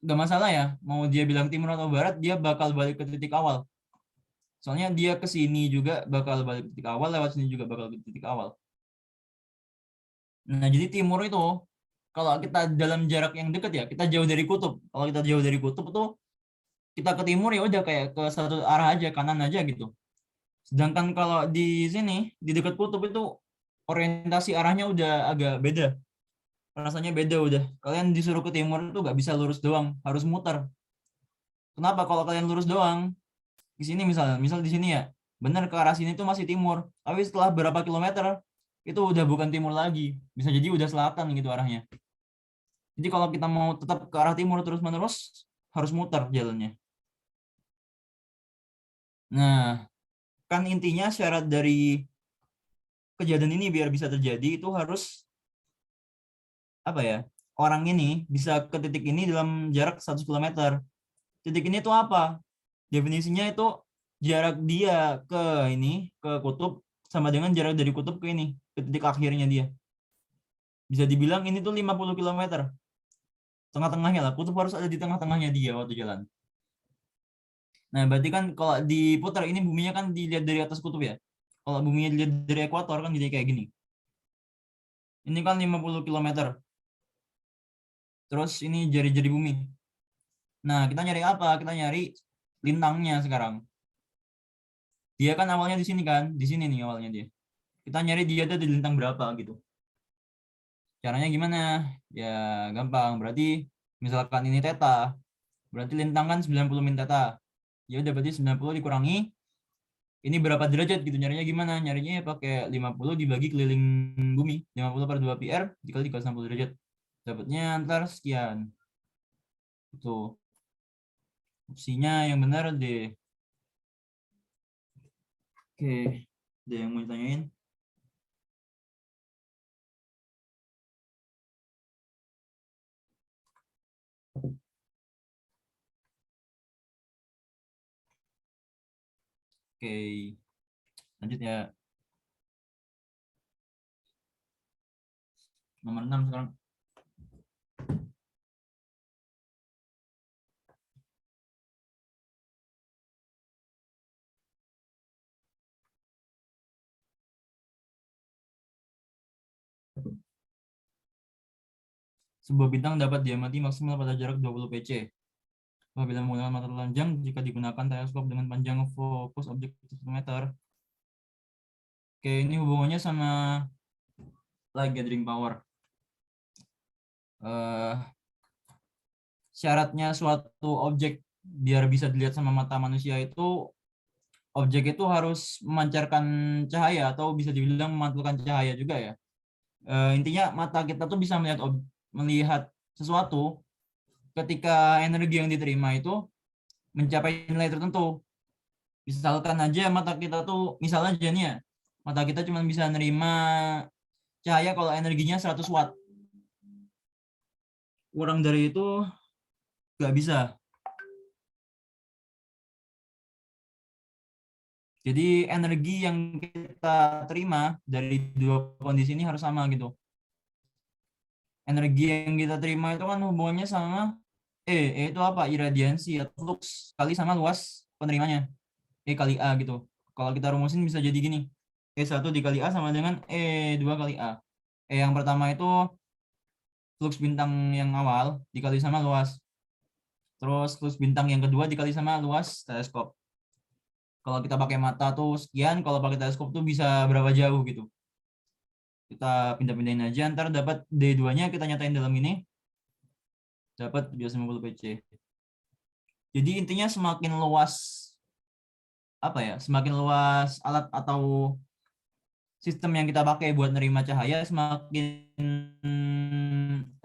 gak masalah ya, mau dia bilang timur atau barat, dia bakal balik ke titik awal. Soalnya dia ke sini juga bakal balik ke titik awal, lewat sini juga bakal ke titik awal. Nah, jadi timur itu kalau kita dalam jarak yang dekat ya, kita jauh dari kutub. Kalau kita jauh dari kutub tuh kita ke timur ya udah kayak ke satu arah aja, kanan aja gitu. Sedangkan kalau di sini di dekat kutub itu orientasi arahnya udah agak beda. Rasanya beda udah. Kalian disuruh ke timur itu nggak bisa lurus doang, harus muter. Kenapa? Kalau kalian lurus doang di sini misal di sini ya, benar ke arah sini tuh masih timur. Tapi setelah berapa kilometer itu udah bukan timur lagi. Bisa jadi udah selatan gitu arahnya. Jadi kalau kita mau tetap ke arah timur terus-menerus, harus muter jalannya. Nah, kan intinya syarat dari kejadian ini biar bisa terjadi itu harus apa ya? Orang ini bisa ke titik ini dalam jarak 100 km. Titik ini tuh apa? Definisinya itu jarak dia ke ini, ke kutub sama dengan jarak dari kutub ke ini, ke titik akhirnya dia. Bisa dibilang ini tuh 50 km. Tengah-tengahnya lah, kutub harus ada di tengah-tengahnya dia waktu jalan. Nah, berarti kan kalau diputar ini buminya kan dilihat dari atas kutub ya. Kalau buminya dilihat dari ekuator kan jadi kayak gini. Ini kan 50 km. Terus ini jari-jari bumi. Nah, kita nyari apa? Kita nyari lintangnya sekarang. Dia kan awalnya di sini kan, di sini nih awalnya dia. Kita nyari dia ada di lintang berapa gitu. Caranya gimana? Ya gampang. Berarti misalkan ini theta, berarti lintang kan 90 min theta. Ya udah berarti 90 dikurangi ini berapa derajat gitu. Nyarinya gimana? Nyarinya ya pakai 50 dibagi keliling bumi. 50 per 2 PR dikali 60 derajat. Dapatnya antar sekian. Itu opsinya yang benar deh. Oke, ada yang mau ditanyain? Oke, lanjut ya. Nomor 6 sekarang. Sebuah bintang dapat diamati maksimal pada jarak 20 PC. Apabila menggunakan mata telanjang, jika digunakan teleskop dengan panjang fokus objektif 1 meter. Oke, ini hubungannya sama light gathering power. Syaratnya suatu objek biar bisa dilihat sama mata manusia itu objek itu harus memancarkan cahaya atau bisa dibilang memantulkan cahaya juga ya. Intinya mata kita tuh bisa melihat sesuatu ketika energi yang diterima itu mencapai nilai tertentu. Misalkan aja mata kita tuh misalnya aja nih ya, mata kita cuma bisa nerima cahaya kalau energinya 100 watt. Kurang dari itu nggak bisa. Jadi energi yang kita terima dari dua kondisi ini harus sama gitu. Energi yang kita terima itu kan hubungannya sama itu apa? Iradiansi atau flux kali sama luas penerimanya. Kali A gitu. Kalau kita rumusin bisa jadi gini. E1 dikali A sama dengan E2 kali A. Yang pertama itu flux bintang yang awal dikali sama luas. Terus flux bintang yang kedua dikali sama luas teleskop. Kalau kita pakai mata tuh sekian, kalau pakai teleskop tuh bisa berapa jauh gitu. Kita pindah-pindahin aja, ntar dapat D2-nya kita nyatain dalam ini. Dapat 750 PC. Jadi intinya semakin luas apa ya? Semakin luas alat atau sistem yang kita pakai buat nerima cahaya, semakin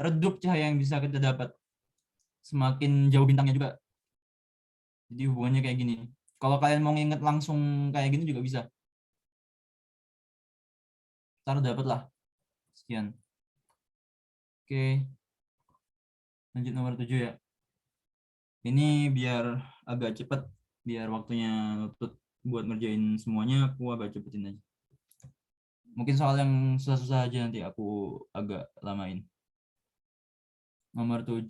redup cahaya yang bisa kita dapat. Semakin jauh bintangnya juga. Jadi hubungannya kayak gini. Kalau kalian mau nginget langsung kayak gini juga bisa. Ntar dapat lah. Sekian. Oke. Lanjut nomor 7 ya. Ini biar agak cepat, biar waktunya lutut buat ngerjain semuanya, aku agak cepetin aja. Mungkin soal yang susah-susah aja nanti aku agak lamain. Nomor 7,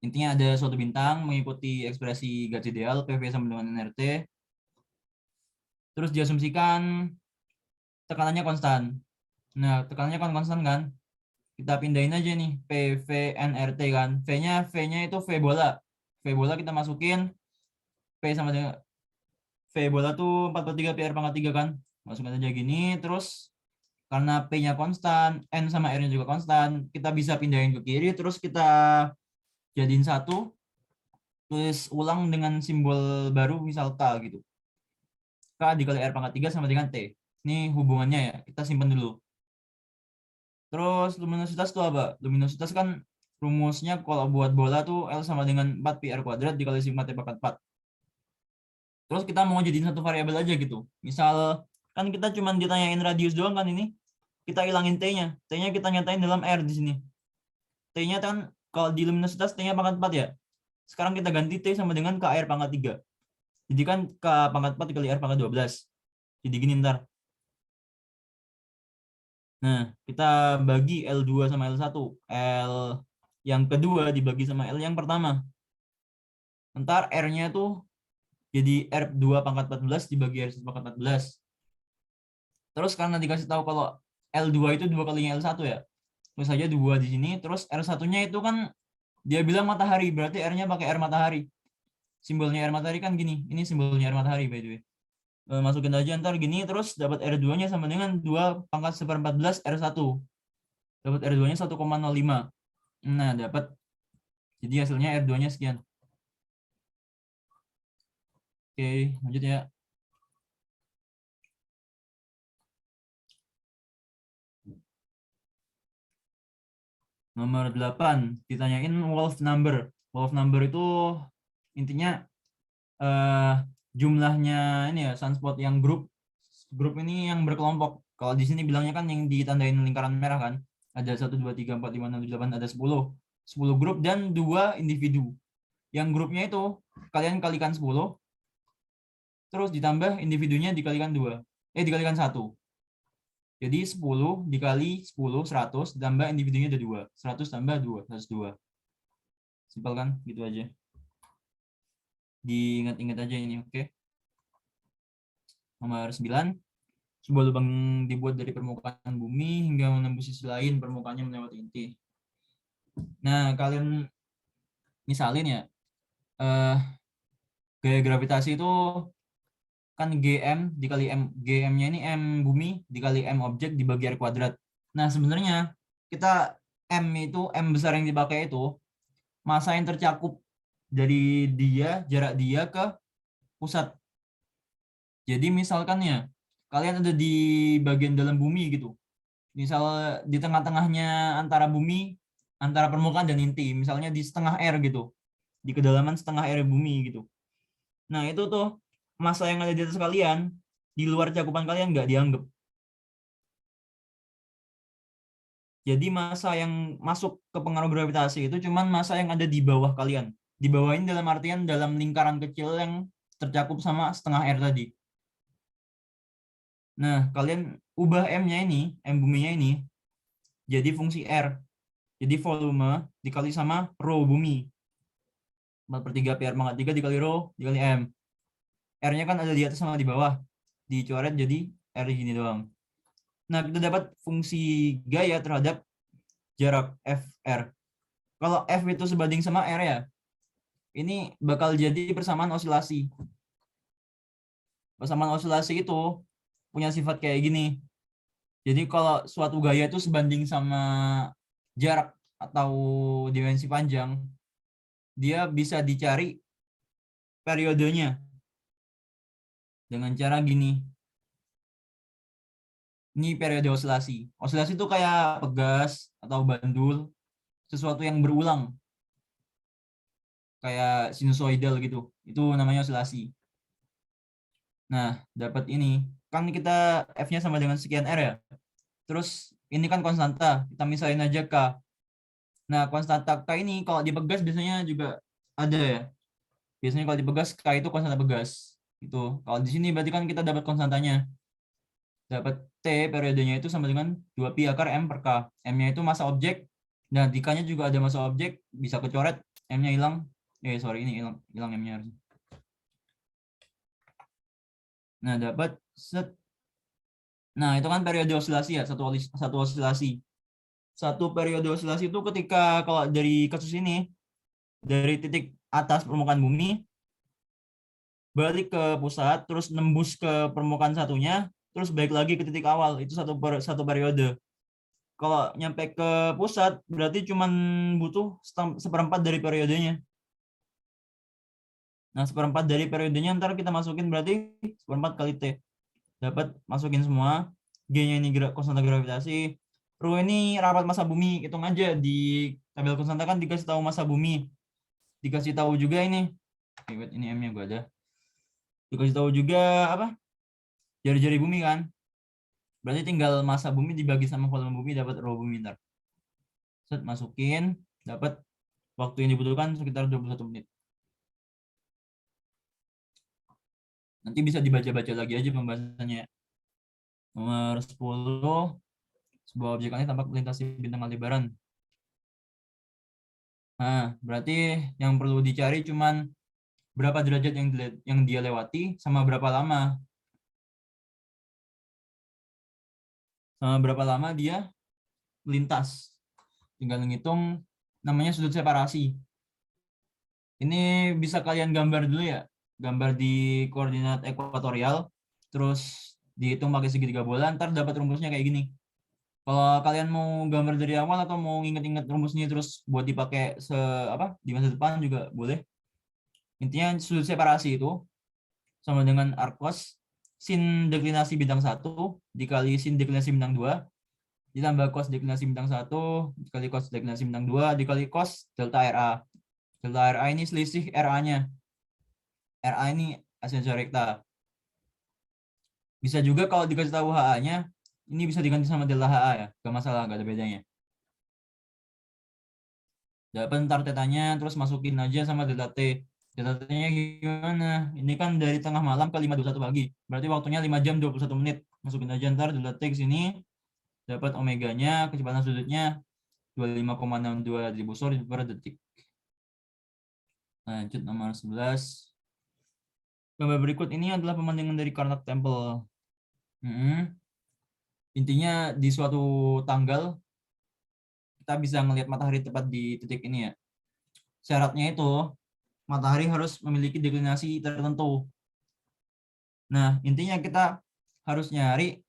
intinya ada suatu bintang mengikuti ekspresi gas ideal PV sama dengan nRT. Terus diasumsikan tekanannya konstan. Nah, tekanannya kan konstan kan? Kita pindahin aja nih PV nRT kan. V-nya itu V bola. V bola kita masukin P sama dengan V bola tuh 4/3 PR pangkat 3 kan. Masukkan aja gini, terus karena P-nya konstan, N sama R-nya juga konstan, kita bisa pindahin ke kiri, terus kita jadiin satu, tulis ulang dengan simbol baru, misal K gitu. K dikali R pangkat 3 sama dengan T. Ini hubungannya ya, kita simpan dulu. Terus luminositas itu apa? Luminositas kan rumusnya kalau buat bola tuh L sama dengan 4 PR kuadrat dikali sigma T pangkat 4. Terus kita mau jadiin satu variabel aja gitu. Misal Kan kita cuma ditanyain radius doang kan ini. Kita hilangin T-nya. T-nya kita nyatain dalam R di sini. T-nya kan kalau di luminositas T-nya pangkat 4 ya. Sekarang kita ganti T sama dengan KR pangkat 3. Jadi kan K pangkat 4 dikali R pangkat 12. Jadi gini ntar. Nah, kita bagi L2 sama L1. L yang kedua dibagi sama L yang pertama. Ntar R-nya tuh jadi R2 pangkat 14 dibagi R1 pangkat 14. Terus karena dikasih tahu kalau L2 itu 2 kalinya L1 ya. Terus saja 2 di sini. Terus R1-nya itu kan dia bilang matahari. Berarti R-nya pakai R matahari. Simbolnya R matahari kan gini. Ini simbolnya R matahari by the way. Masukin aja ntar gini. Terus dapat R2-nya sama dengan 2 pangkat 1/14 R1. Dapat R2-nya 1,05. Nah, dapat. Jadi hasilnya R2-nya sekian. Oke, lanjut ya. Nomor 8, ditanyain Wolf number. Wolf number itu intinya jumlahnya ini ya, sunspot yang grup ini yang berkelompok. Kalau di sini bilangnya kan yang ditandain lingkaran merah kan. Ada 1, 2, 3, 4, 5, 6, 7, 8, ada 10. 10 grup dan 2 individu. Yang grupnya itu kalian kalikan 10, terus ditambah individunya dikalikan 2. Dikalikan 1. Jadi 10 dikali 10, 100, tambah individunya ada 2. 100 tambah 2, 102. Simpel kan? Gitu aja. Diingat-ingat aja ini, oke? Nomor 9. Sebuah lubang dibuat dari permukaan bumi hingga menembus sisi lain, permukaannya melewati inti. Nah, kalian misalin ya, gaya gravitasi itu kan GM dikali M, GM-nya ini M bumi dikali M objek dibagi R kuadrat. Nah, sebenarnya kita M itu, M besar yang dipakai itu masa yang tercakup dari dia, jarak dia ke pusat. Jadi misalkan ya, kalian ada di bagian dalam bumi gitu. Misal di tengah-tengahnya antara bumi, antara permukaan dan inti. Misalnya di setengah R gitu. Di kedalaman setengah R bumi gitu. Nah, itu tuh massa yang ada di atas kalian, di luar cakupan kalian nggak dianggap. Jadi massa yang masuk ke pengaruh gravitasi itu cuman massa yang ada di bawah kalian. Di bawah ini dalam artian dalam lingkaran kecil yang tercakup sama setengah R tadi. Nah, kalian ubah M-nya ini, M buminya ini, jadi fungsi R. Jadi volume dikali sama rho bumi. 4/3 PR pangkat 3 dikali rho dikali M. R-nya kan ada di atas sama di bawah. Dicoret jadi R gini doang. Nah, kita dapat fungsi gaya terhadap jarak FR. Kalau F itu sebanding sama R ya, ini bakal jadi persamaan osilasi. Persamaan osilasi itu punya sifat kayak gini. Jadi kalau suatu gaya itu sebanding sama jarak atau dimensi panjang, dia bisa dicari periodenya dengan cara gini. Ini periode osilasi. Osilasi itu kayak pegas atau bandul, sesuatu yang berulang. Kayak sinusoidal gitu. Itu namanya osilasi. Nah, dapat ini. Kan kita F-nya sama dengan sekian R ya. Terus ini kan konstanta. Kita misalin aja K. Nah, konstanta K ini kalau dipegas biasanya juga ada ya. Biasanya kalau dipegas K itu konstanta pegas. Itu. Kalau di sini berarti kan kita dapat konstantanya. Dapat T periodenya itu sama dengan 2pi akar M per K. M-nya itu massa objek. Nah, di K-nya juga ada massa objek. Bisa kecoret. M-nya hilang. Sorry, ini hilang M-nya. Nah, dapat set. Nah, itu kan periode osilasi ya. Satu osilasi. Satu periode osilasi itu ketika kalau dari kasus ini, dari titik atas permukaan bumi, balik ke pusat, terus nembus ke permukaan satunya, terus balik lagi ke titik awal. Itu satu periode. Kalau nyampe ke pusat, berarti cuma butuh 1/4 dari periodenya. Nah, 1/4 dari periodenya ntar kita masukin berarti 1/4 kali T. Dapat masukin semua. G-nya ini konstanta gravitasi. Rho ini rapat massa bumi. Hitung aja di tabel konstanta kan dikasih tahu massa bumi. Dikasih tahu juga ini. Ini M-nya gue ada. Dikasih tahu juga apa? jari-jari bumi kan. Berarti tinggal massa bumi dibagi sama volume bumi dapat rho bumi ntar. Set, masukin, dapat waktu yang dibutuhkan sekitar 21 menit. Nanti bisa dibaca-baca lagi aja pembahasannya. Nomor 10, sebuah objek aneh tampak melintasi bintang Aldebaran. Nah, berarti yang perlu dicari cuman berapa derajat yang dia lewati sama berapa lama. Sama berapa lama dia melintas. Tinggal ngitung namanya sudut separasi. Ini bisa kalian gambar dulu ya. Gambar di koordinat ekuatorial, terus dihitung pakai segitiga bola, ntar dapat rumusnya kayak gini. Kalau kalian mau gambar dari awal atau mau inget-inget rumusnya terus buat dipakai di masa depan juga boleh. Intinya sudut separasi itu sama dengan arc cos sin deklinasi bintang 1 dikali sin deklinasi bintang 2 ditambah cos deklinasi bintang 1 dikali cos deklinasi bintang 2 dikali cos delta RA. Delta RA ini selisih RA-nya. RA ini asensia rekta. Bisa juga kalau dikasih tahu HA-nya, ini bisa diganti sama delta HA ya. Gak masalah, gak ada bedanya. Dapat ntar tetanya, terus masukin aja sama delta T. Delta T-nya gimana? Ini kan dari tengah malam ke 5:21 pagi. Berarti waktunya 5 jam 21 menit. Masukin aja ntar delta T ke sini. Dapat omeganya, kecepatan sudutnya 25,62 ribosor per detik. Lanjut nomor 11. Gambar berikut ini adalah pemandangan dari Karnak Temple. Intinya di suatu tanggal kita bisa melihat matahari tepat di titik ini ya. Syaratnya itu matahari harus memiliki deklinasi tertentu. Nah, intinya kita harus nyari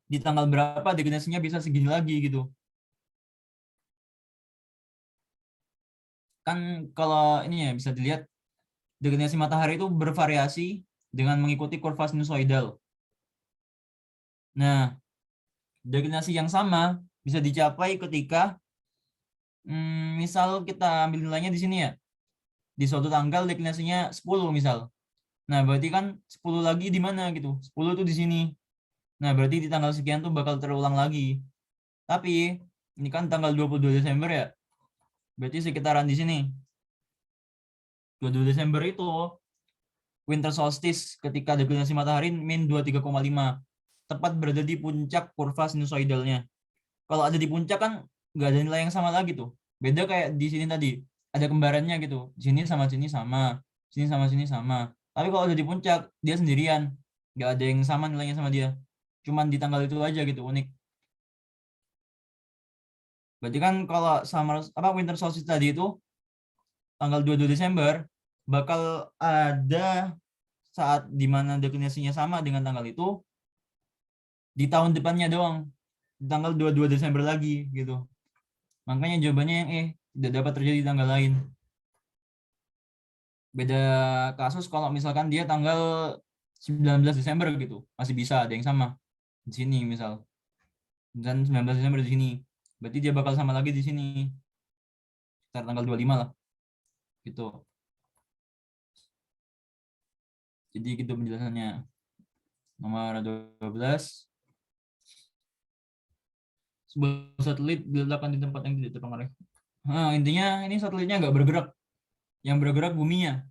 di tanggal berapa deklinasinya bisa segini lagi gitu. Kan kalau ini ya bisa dilihat deklinasi matahari itu bervariasi dengan mengikuti kurva sinusoidal. Nah, deklinasi yang sama bisa dicapai ketika misal kita ambil nilainya di sini ya. Di suatu tanggal deklinasinya 10 misal. Nah, berarti kan 10 lagi di mana gitu. 10 itu di sini. Nah, berarti di tanggal sekian tuh bakal terulang lagi. Tapi ini kan tanggal 22 Desember ya. Berarti sekitaran di sini. 22 Desember itu winter solstice ketika deklinasi matahari min 23,5. Tepat berada di puncak kurva sinusoidalnya. Kalau ada di puncak kan nggak ada nilai yang sama lagi tuh. Beda kayak di sini tadi. Ada kembarannya gitu. Sini sama sini sama. Sini sama sini sama. Tapi kalau ada di puncak, dia sendirian. Nggak ada yang sama nilainya sama dia. Cuman di tanggal itu aja gitu, unik. Berarti kan kalau winter solstice tadi itu tanggal 22 Desember bakal ada saat dimana deklinasinya sama dengan tanggal itu di tahun depannya doang. Di tanggal 22 Desember lagi gitu. Makanya jawabannya yang tidak dapat terjadi di tanggal lain. Beda kasus kalau misalkan dia tanggal 19 Desember gitu, masih bisa ada yang sama di sini misal. Dan 19 Desember di sini. Berarti dia bakal sama lagi di sini. Sekitar tanggal 25 lah. Gitu. Jadi gitu penjelasannya. Nomor 12. Sebuah satelit diletakkan di tempat yang tidak terpengaruh. Nah, intinya ini satelitnya nggak bergerak. Yang bergerak buminya.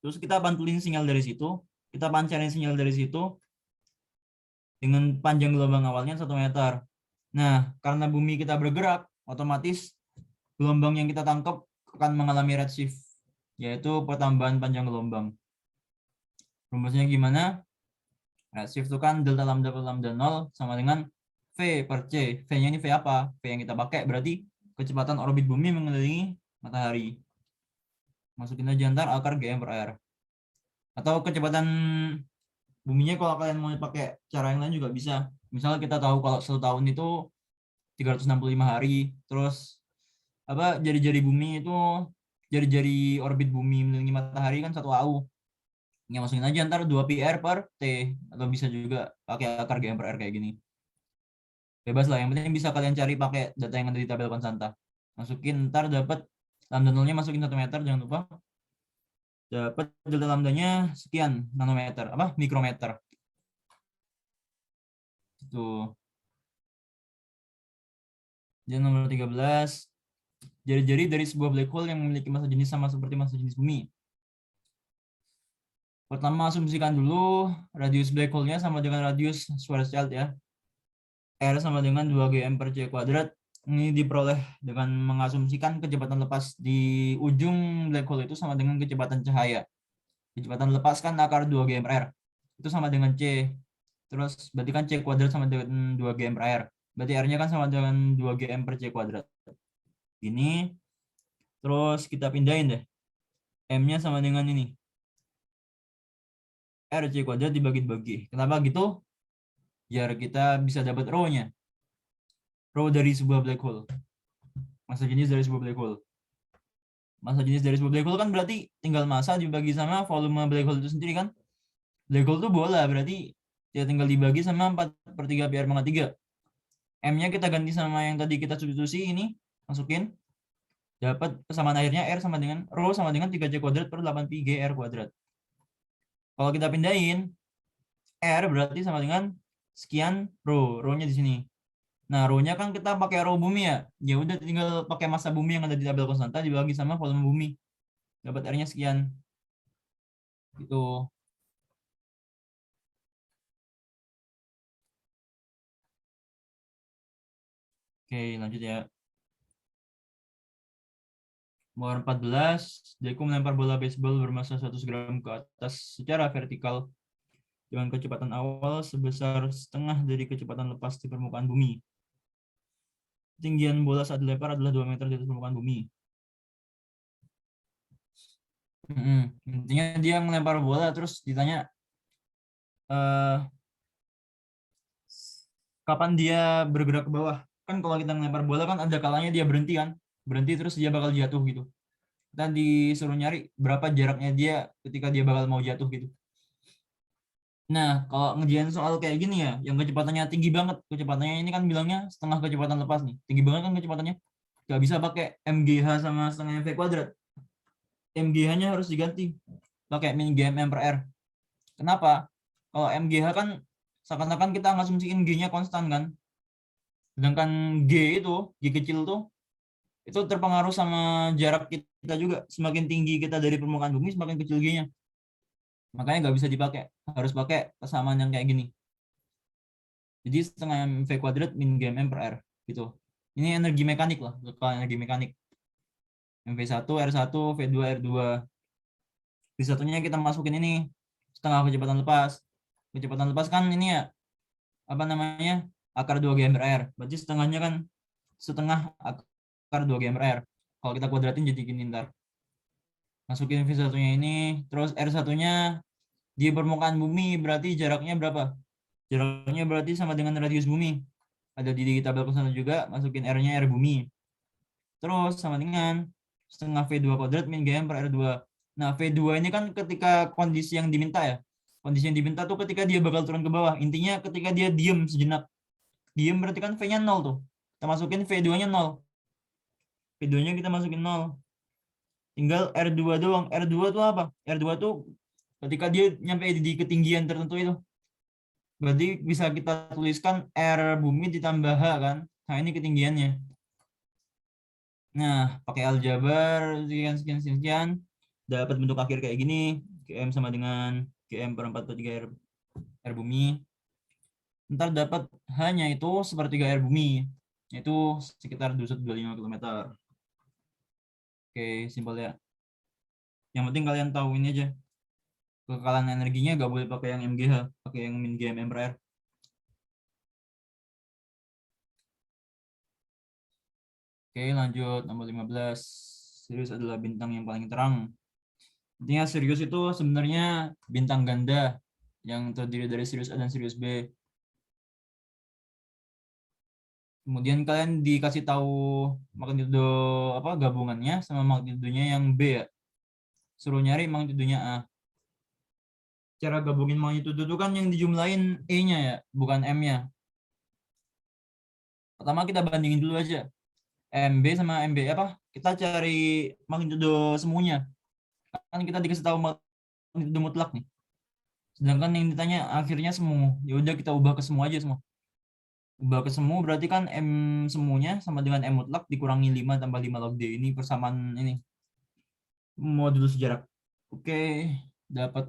Terus kita pantulin sinyal dari situ. Kita pancarin sinyal dari situ. Dengan panjang gelombang awalnya 1 meter. Nah, karena bumi kita bergerak, otomatis gelombang yang kita tangkap akan mengalami redshift, yaitu pertambahan panjang gelombang. Rumusnya gimana? Redshift itu kan delta lambda per lambda 0 sama dengan V per C. V-nya ini V apa? V yang kita pakai berarti kecepatan orbit bumi mengelilingi matahari. Masukin aja ntar akar GM per R. Atau kecepatan buminya kalau kalian mau pakai cara yang lain juga bisa. Misalnya kita tahu kalau 1 tahun itu 365 hari, terus jari-jari bumi itu jari-jari orbit bumi mengelilingi matahari kan 1 AU. Ya masukin aja ntar 2 PR per T, atau bisa juga pakai akar GM per R kayak gini. Bebas lah, yang penting bisa kalian cari pakai data yang ada di tabel konstanta. Masukin ntar dapat lambda nolnya, masukin 1 meter jangan lupa. dapat delta lambdanya sekian nanometer, mikrometer. Itu. Dan nomor 13, jari-jari dari sebuah black hole yang memiliki massa jenis sama seperti massa jenis bumi. Pertama, asumsikan dulu radius black hole-nya sama dengan radius Schwarzschild ya. R sama dengan 2 GM per C kuadrat. Ini diperoleh dengan mengasumsikan kecepatan lepas di ujung black hole itu sama dengan kecepatan cahaya. Kecepatan lepas kan akar 2 GM per R. Itu sama dengan C. Terus berarti kan C kuadrat sama dengan 2 GM per R. Berarti R-nya kan sama dengan 2 GM per C kuadrat. Ini. Terus kita pindahin deh. M-nya sama dengan ini. R C kuadrat dibagi-bagi. Kenapa gitu? Biar kita bisa dapat rho-nya. Rho dari sebuah black hole. Massa jenis dari sebuah black hole. Massa jenis dari sebuah black hole kan berarti tinggal massa dibagi sama volume black hole itu sendiri kan. Black hole itu bola, berarti ya tinggal dibagi sama 4/3 pi r pangkat 3. M-nya kita ganti sama yang tadi kita substitusi ini, masukin. Dapat persamaan akhirnya R sama dengan rho sama dengan 3C kuadrat per 8 pi GR kuadrat. Kalau kita pindahin, R berarti sama dengan sekian rho. Rho-nya di sini. Nah, rho-nya kan kita pakai rho bumi ya. Ya udah tinggal pakai massa bumi yang ada di tabel konstanta dibagi sama volume bumi. Dapat R-nya sekian. Gitu. Oke, lanjut ya. Nomor 14, Deku melempar bola baseball bermassa 100 gram ke atas secara vertikal dengan kecepatan awal sebesar setengah dari kecepatan lepas di permukaan bumi. Ketinggian bola saat dilempar adalah 2 meter di atas permukaan bumi. Intinya dia melempar bola terus ditanya kapan dia bergerak ke bawah. Kan kalau kita melempar bola kan ada kalanya dia berhenti kan. Berhenti terus dia bakal jatuh gitu. Kita disuruh nyari berapa jaraknya dia ketika dia bakal mau jatuh gitu. Nah, kalau ngerjain soal kayak gini ya, yang kecepatannya tinggi banget, kecepatannya ini kan bilangnya setengah kecepatan lepas nih, tinggi banget kan kecepatannya, nggak bisa pakai MGH sama setengah V kuadrat, MGH-nya harus diganti, pakai min GM per R. Kenapa? Kalau MGH kan seakan-akan kita ngasumsiin G-nya konstan kan, sedangkan G kecil tuh, itu terpengaruh sama jarak kita juga, semakin tinggi kita dari permukaan bumi, semakin kecil G-nya. Makanya nggak bisa dipakai, harus pakai persamaan yang kayak gini. Jadi setengah V kuadrat min GM per R gitu. Ini energi mekanik lah, lokal energi mekanik. V1, R1, V2, R2. V1-nya kita masukin ini setengah kecepatan lepas. Kecepatan lepas kan ini ya, apa namanya? Akar 2 GM per R. Berarti setengahnya kan setengah akar 2 GM per R. Kalau kita kuadratin jadi gini ntar. Masukin V1-nya ini, terus R1-nya di permukaan bumi berarti jaraknya berapa? Jaraknya berarti sama dengan radius bumi. Ada di tabel konstanta juga, masukin R-nya R bumi. Terus sama dengan setengah V2 kuadrat min GM per R2. Nah, V2 ini kan ketika kondisi yang diminta ya. Kondisi yang diminta tuh ketika dia bakal turun ke bawah. Intinya ketika dia diem sejenak. Diem berarti kan V-nya 0 tuh. Kita masukin V2-nya 0. V2-nya kita masukin 0. Tinggal R2 doang. R2 tuh apa? R2 tuh ketika dia nyampe di ketinggian tertentu itu. Berarti bisa kita tuliskan R bumi ditambah H kan. Nah, ini ketinggiannya. Nah, pakai aljabar sekian dapat bentuk akhir kayak gini. GM sama dengan GM per 4/3 R bumi. Ntar dapat hanya itu sepertiga R bumi, yaitu sekitar 2125 km. Oke, simpel ya. Yang penting kalian tahu ini aja. Kekekalan energinya gak boleh pakai yang MGH, pakai yang min GM per R. Oke, lanjut nomor 15. Sirius adalah bintang yang paling terang. Intinya Sirius itu sebenarnya bintang ganda yang terdiri dari Sirius A dan Sirius B. Kemudian kalian dikasih tahu magnitudo apa gabungannya sama magnitudonya yang B ya. Suruh nyari magnitudonya A. Cara gabungin magnitudo itu kan yang dijumlahin E-nya ya, bukan M-nya. Pertama kita bandingin dulu aja. MB sama MB apa? Kita cari magnitudo semuanya. Kan kita dikasih tahu magnitudo mutlak nih. Sedangkan yang ditanya akhirnya semu. Ya udah kita ubah ke semu aja semua. Ubah ke semu berarti kan M semunya sama dengan M mutlak dikurangi 5 tambah 5 log D. Ini persamaan ini modulus jarak. Oke, dapat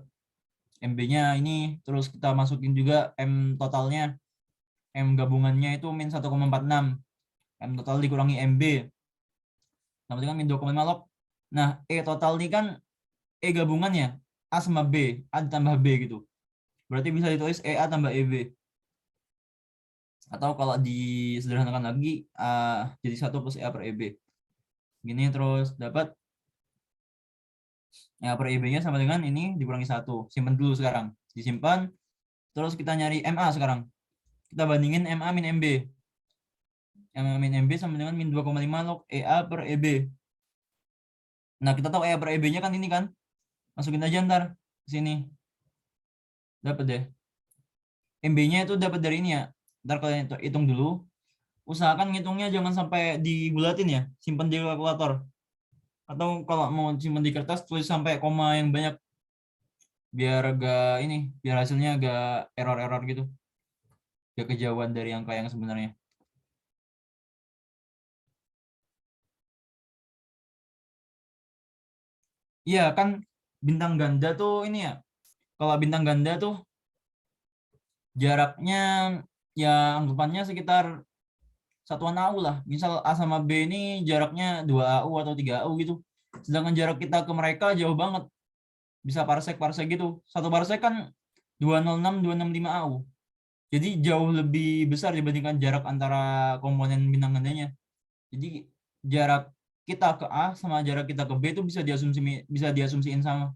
MB-nya ini. Terus kita masukin juga M totalnya. M gabungannya itu min 1,46. M total dikurangi MB. Sama dengan min 2,5 log. Nah, E total ini kan E gabungannya. A sama B. A ditambah B gitu. Berarti bisa ditulis EA tambah EB. Atau kalau disederhanakan lagi, jadi 1 plus EA per EB. Gini terus dapat EA per EB-nya sama dengan ini dikurangi 1. Simpan dulu sekarang. Disimpan. Terus kita nyari MA sekarang. Kita bandingin MA min MB. MA min MB sama dengan min 2,5 log EA per EB. Nah, kita tahu EA per EB-nya kan ini kan. Masukin aja ntar ke sini. Dapat deh. MB-nya itu dapat dari ini ya. Ntar kalian hitung dulu. Usahakan ngitungnya jangan sampai dibulatin ya. Simpan di kalkulator. Atau kalau mau simpan di kertas tulis sampai koma yang banyak. Biar biar hasilnya agak error-error gitu. Agak kejauhan dari angka yang sebenarnya. Iya kan bintang ganda tuh ini ya. Kalau bintang ganda tuh jaraknya ya anggapannya sekitar satuan AU lah. Misal A sama B ini jaraknya 2 AU atau 3 AU gitu. Sedangkan jarak kita ke mereka jauh banget. Bisa parsek gitu. Satu parsek kan 206-265 AU. Jadi jauh lebih besar dibandingkan jarak antara komponen bintang gandanya. Jadi jarak kita ke A sama jarak kita ke B itu bisa diasumsiin sama.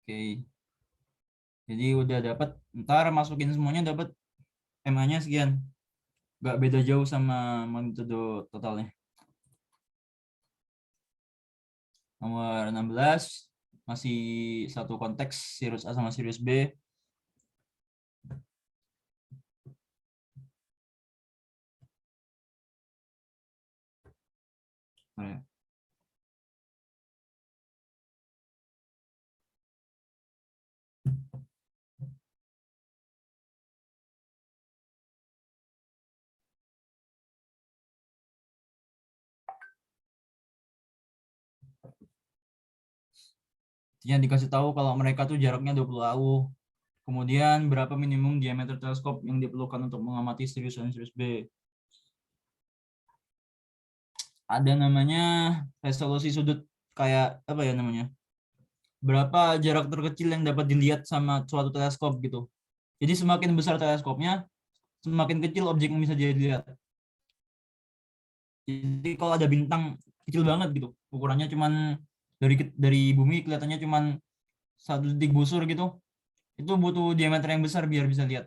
Oke. Jadi udah dapat, ntar masukin semuanya dapat MA-nya sekian. Gak beda jauh sama magnitudo totalnya. Nomor 16 masih satu konteks sirus A sama sirus B. Nah, yang dikasih tahu kalau mereka tuh jaraknya 20 AU. Kemudian berapa minimum diameter teleskop yang diperlukan untuk mengamati sirus A dan sirus B. Ada namanya resolusi sudut, kayak apa ya namanya? Berapa jarak terkecil yang dapat dilihat sama suatu teleskop gitu. Jadi semakin besar teleskopnya, semakin kecil objek yang bisa dilihat. Jadi kalau ada bintang kecil banget gitu, ukurannya cuman dari bumi kelihatannya cuman 1 detik busur gitu, itu butuh diameter yang besar biar bisa lihat.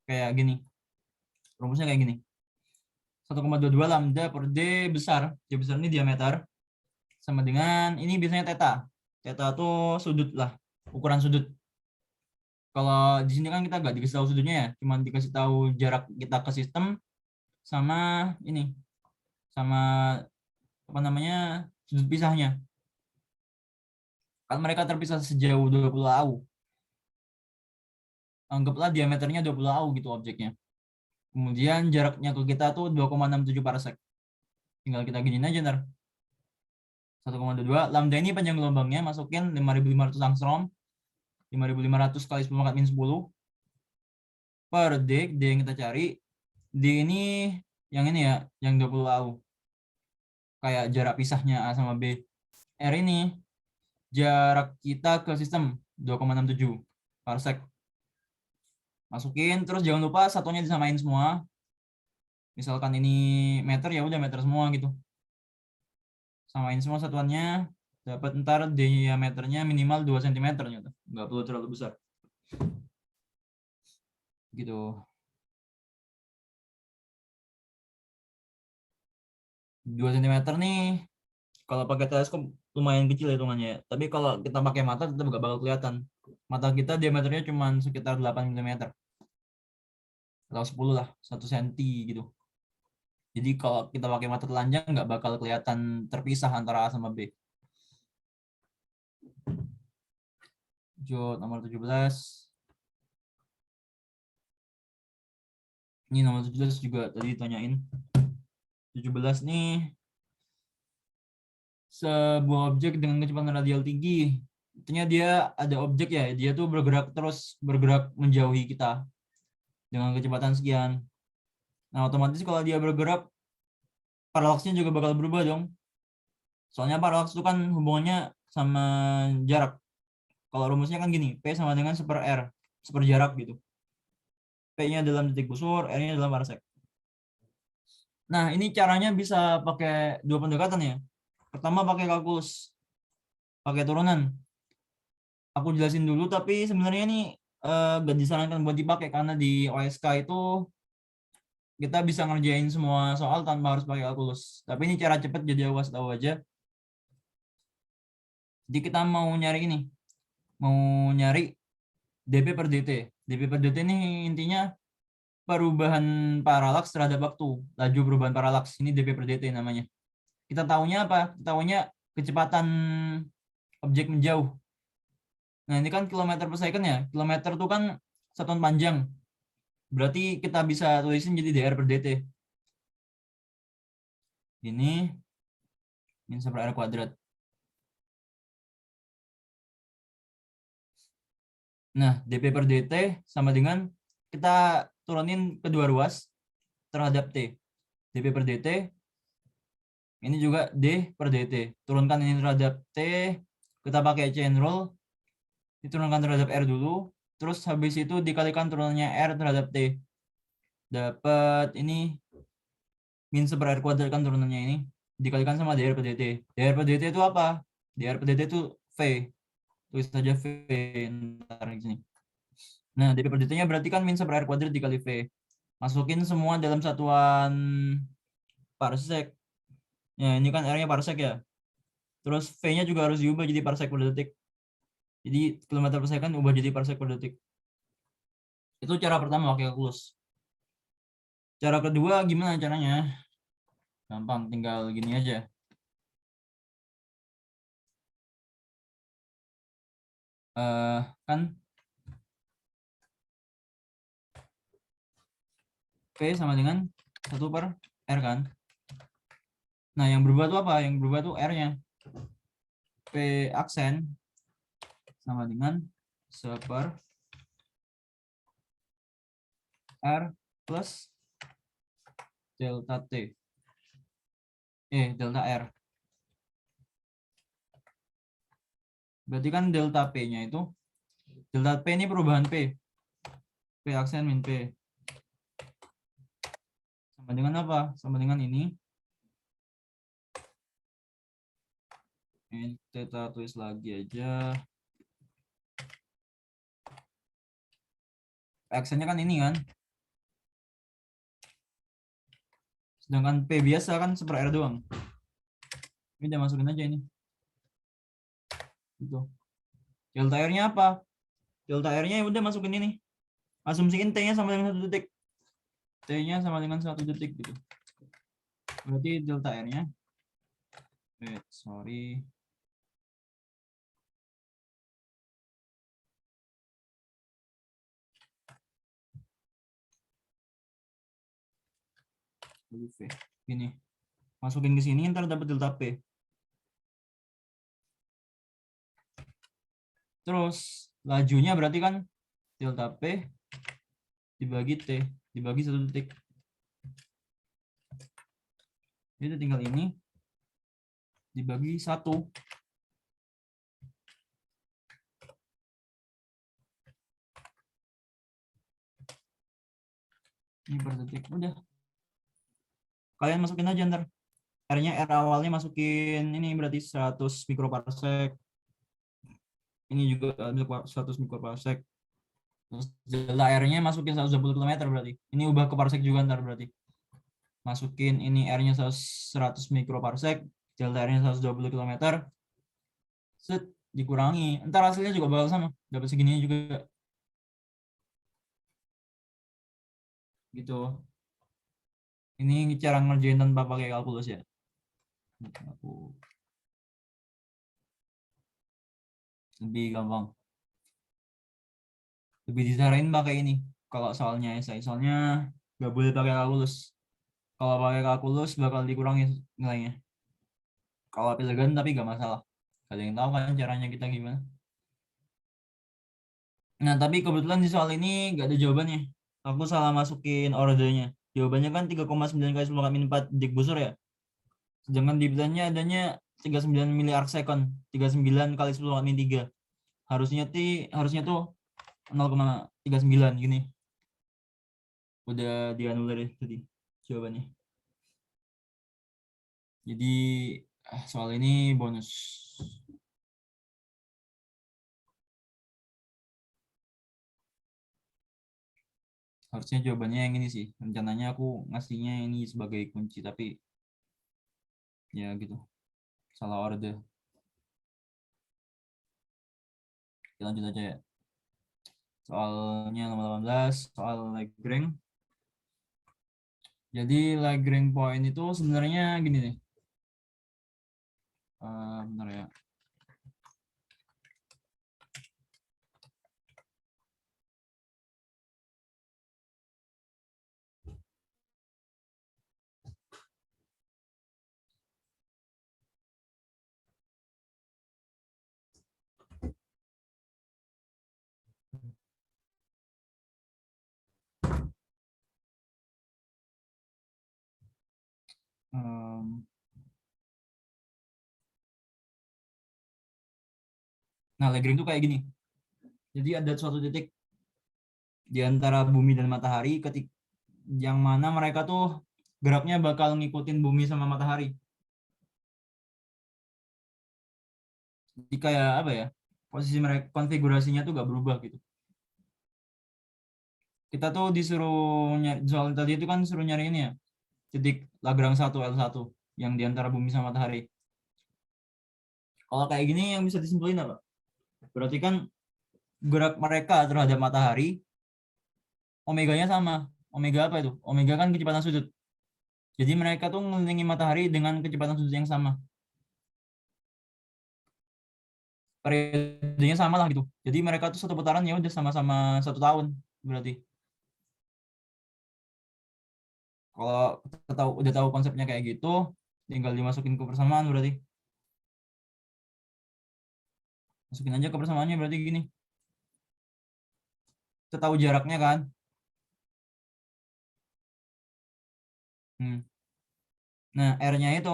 Kayak gini, rumusnya kayak gini. 1,22 lambda per D besar, D besar ini diameter, sama dengan ini biasanya theta. Theta tuh sudut lah, ukuran sudut. Kalau di sini kan kita nggak dikasih tahu sudutnya ya, cuma dikasih tahu jarak kita ke sistem sama ini, sama apa namanya sudut pisahnya. Kan mereka terpisah sejauh 20 AU. Anggaplah diameternya 20 AU gitu objeknya. Kemudian jaraknya ke kita tuh 2,67 parsec. Tinggal kita giniin aja ntar. 1,22. Lambda ini panjang gelombangnya, masukin 5.500 angstrom. 5.500 kali 10 pangkat min 10 per D. D yang kita cari. D ini yang ini ya, yang 20 AU. Kayak jarak pisahnya A sama B. R ini jarak kita ke sistem 2,67 parsec. Masukin, terus jangan lupa satunya disamain semua. Misalkan ini meter, ya udah meter semua gitu. Samain semua satuannya, dapat ntar diameternya minimal 2 cm gitu. Nggak perlu terlalu besar. Gitu. Dua cm nih, kalau pakai teleskop lumayan kecil hitungannya ya. Tapi kalau kita pakai mata tetap nggak bakal kelihatan. Mata kita diameternya cuma sekitar 8 mm. Atau 10 lah, 1 cm gitu. Jadi kalau kita pakai mata telanjang nggak bakal kelihatan terpisah antara A sama B. Lanjut nomor 17. Ini nomor 17 juga tadi ditanyain. 17 nih, sebuah objek dengan kecepatan radial tinggi. Artinya dia ada objek ya, dia tuh bergerak terus, bergerak menjauhi kita dengan kecepatan sekian. Nah, otomatis kalau dia bergerak, paralaksnya juga bakal berubah dong. Soalnya paralaks itu kan hubungannya sama jarak. Kalau rumusnya kan gini, P sama dengan 1/R, seperjarak gitu. P-nya dalam detik busur, R-nya dalam parsek. Nah, ini caranya bisa pakai dua pendekatan ya. Pertama pakai kalkulus, pakai turunan. Aku jelasin dulu, tapi sebenarnya ini gak disarankan buat dipakai karena di OSK itu kita bisa ngerjain semua soal tanpa harus pakai kalkulus. Tapi ini cara cepet jadi awas tahu aja. Jadi kita mau nyari ini, mau nyari dp per dt. dp per dt ini intinya perubahan paralaks terhadap waktu, laju perubahan paralaks. Ini dp per dt namanya. Kita tahunya apa? Kita tahunya kecepatan objek menjauh. Nah, ini kan kilometer per second ya. Kilometer itu kan satuan panjang. Berarti kita bisa tulisin jadi dr per dt. Ini min 1/r kuadrat. Nah, dp per dt sama dengan kita turunin kedua ruas terhadap t. dp per dt ini juga d per dt. Turunkan ini terhadap t, kita pakai chain rule, diturunkan terhadap r dulu, terus habis itu dikalikan turunannya r terhadap t. Dapat ini min 1/r kuadrat kan turunannya ini, dikalikan sama dr per dt. dr per dt itu apa? dr per dt itu v. Tulis saja v ntar di sini. Nah, dp per dt-nya berarti kan min 1/r kuadrat dikali v. Masukin semua dalam satuan parsek. Ya, ini kan R-nya parsek ya. Terus V-nya juga harus diubah jadi parsek per detik. Jadi kilometer per second ubah jadi parsek per detik. Itu cara pertama pakai kalkulus. Cara kedua gimana caranya? Gampang, tinggal gini aja. Kan V sama dengan 1/R kan. Nah, yang berubah tuh apa? Yang berubah tuh R-nya. P aksen sama dengan 1/R plus delta T. Delta R. Berarti kan delta P-nya itu, delta P ini perubahan P. P aksen min P. Sama dengan apa? Sama dengan ini. Ini kita tulis lagi aja. Aksennya kan ini kan. Sedangkan P biasa kan 1/R doang. Ini udah masukin aja ini. Gitu. Delta R-nya apa? Delta R-nya udah masukin ini. Asumsiin T-nya sama dengan 1 detik. T-nya sama dengan 1 detik gitu. Berarti delta R-nya. Sorry. Gini. Masukin ke sini ntar dapat delta P. Terus lajunya berarti kan delta P dibagi T dibagi 1 detik. Jadi tinggal ini dibagi 1. Ini per detik. Udah. Kalian masukin aja ntar. R-nya R awalnya masukin ini berarti 100 mikroparsek. Ini juga 100 mikroparsek. Terus delta R-nya masukin 120 km berarti. Ini ubah ke parsek juga ntar berarti. Masukin ini R-nya 100 mikroparsek, delta R-nya 120 km. Set, dikurangi. Ntar hasilnya juga bakal sama. Dapat segini juga. Gitu. Ini cara ngerjain tanpa pakai kalkulus ya. Aku lebih gampang. Lebih disaranin pakai ini. Kalau soalnya esai, soalnya nggak boleh pakai kalkulus. Kalau pakai kalkulus bakal dikurangi nilainya. Kalau elegan tapi nggak masalah. Gak ada yang tahu kan caranya kita gimana. Nah, tapi kebetulan di soal ini nggak ada jawabannya. Aku salah masukin ordernya. Jawabannya kan 3,9 kali 10 kali 4 Digbusur ya. Sedangkan di bilangnya adanya 39 miliark second. 39 kali 10 kali 3. Harusnya tuh 0,39 gini. Udah dianulir tadi jawabannya. Jadi soal ini bonus. Harusnya jawabannya yang ini sih. Rencananya aku ngasihnya ini sebagai kunci, tapi ya gitu. Salah order. Kita lanjut aja ya. Soalnya nomor 18, soal Lagrange. Jadi Lagrange point itu sebenarnya gini nih. Bentar ya. Nah, Lagrange itu kayak gini. Jadi ada suatu titik di antara bumi dan matahari yang mana mereka tuh geraknya bakal ngikutin bumi sama matahari. Jadi kayak apa ya? Posisi mereka, konfigurasinya tuh gak berubah gitu. Kita tuh disuruh nyari, soal tadi itu kan disuruh nyari ini ya. Titik Lagrange 1 L1 yang di antara bumi sama matahari. Kalau kayak gini yang bisa disimpulin apa? Berarti kan gerak mereka terhadap matahari omeganya sama. Omega apa itu? Omega kan kecepatan sudut. Jadi mereka tuh mengelilingi matahari dengan kecepatan sudut yang sama. Periodenya sama lah gitu. Jadi mereka tuh satu putaran ya udah sama-sama 1 tahun berarti. Kalau kita udah tahu konsepnya kayak gitu, tinggal dimasukin ke persamaan berarti. Masukin aja ke persamaannya berarti gini. Kita tahu jaraknya kan. Nah, R-nya itu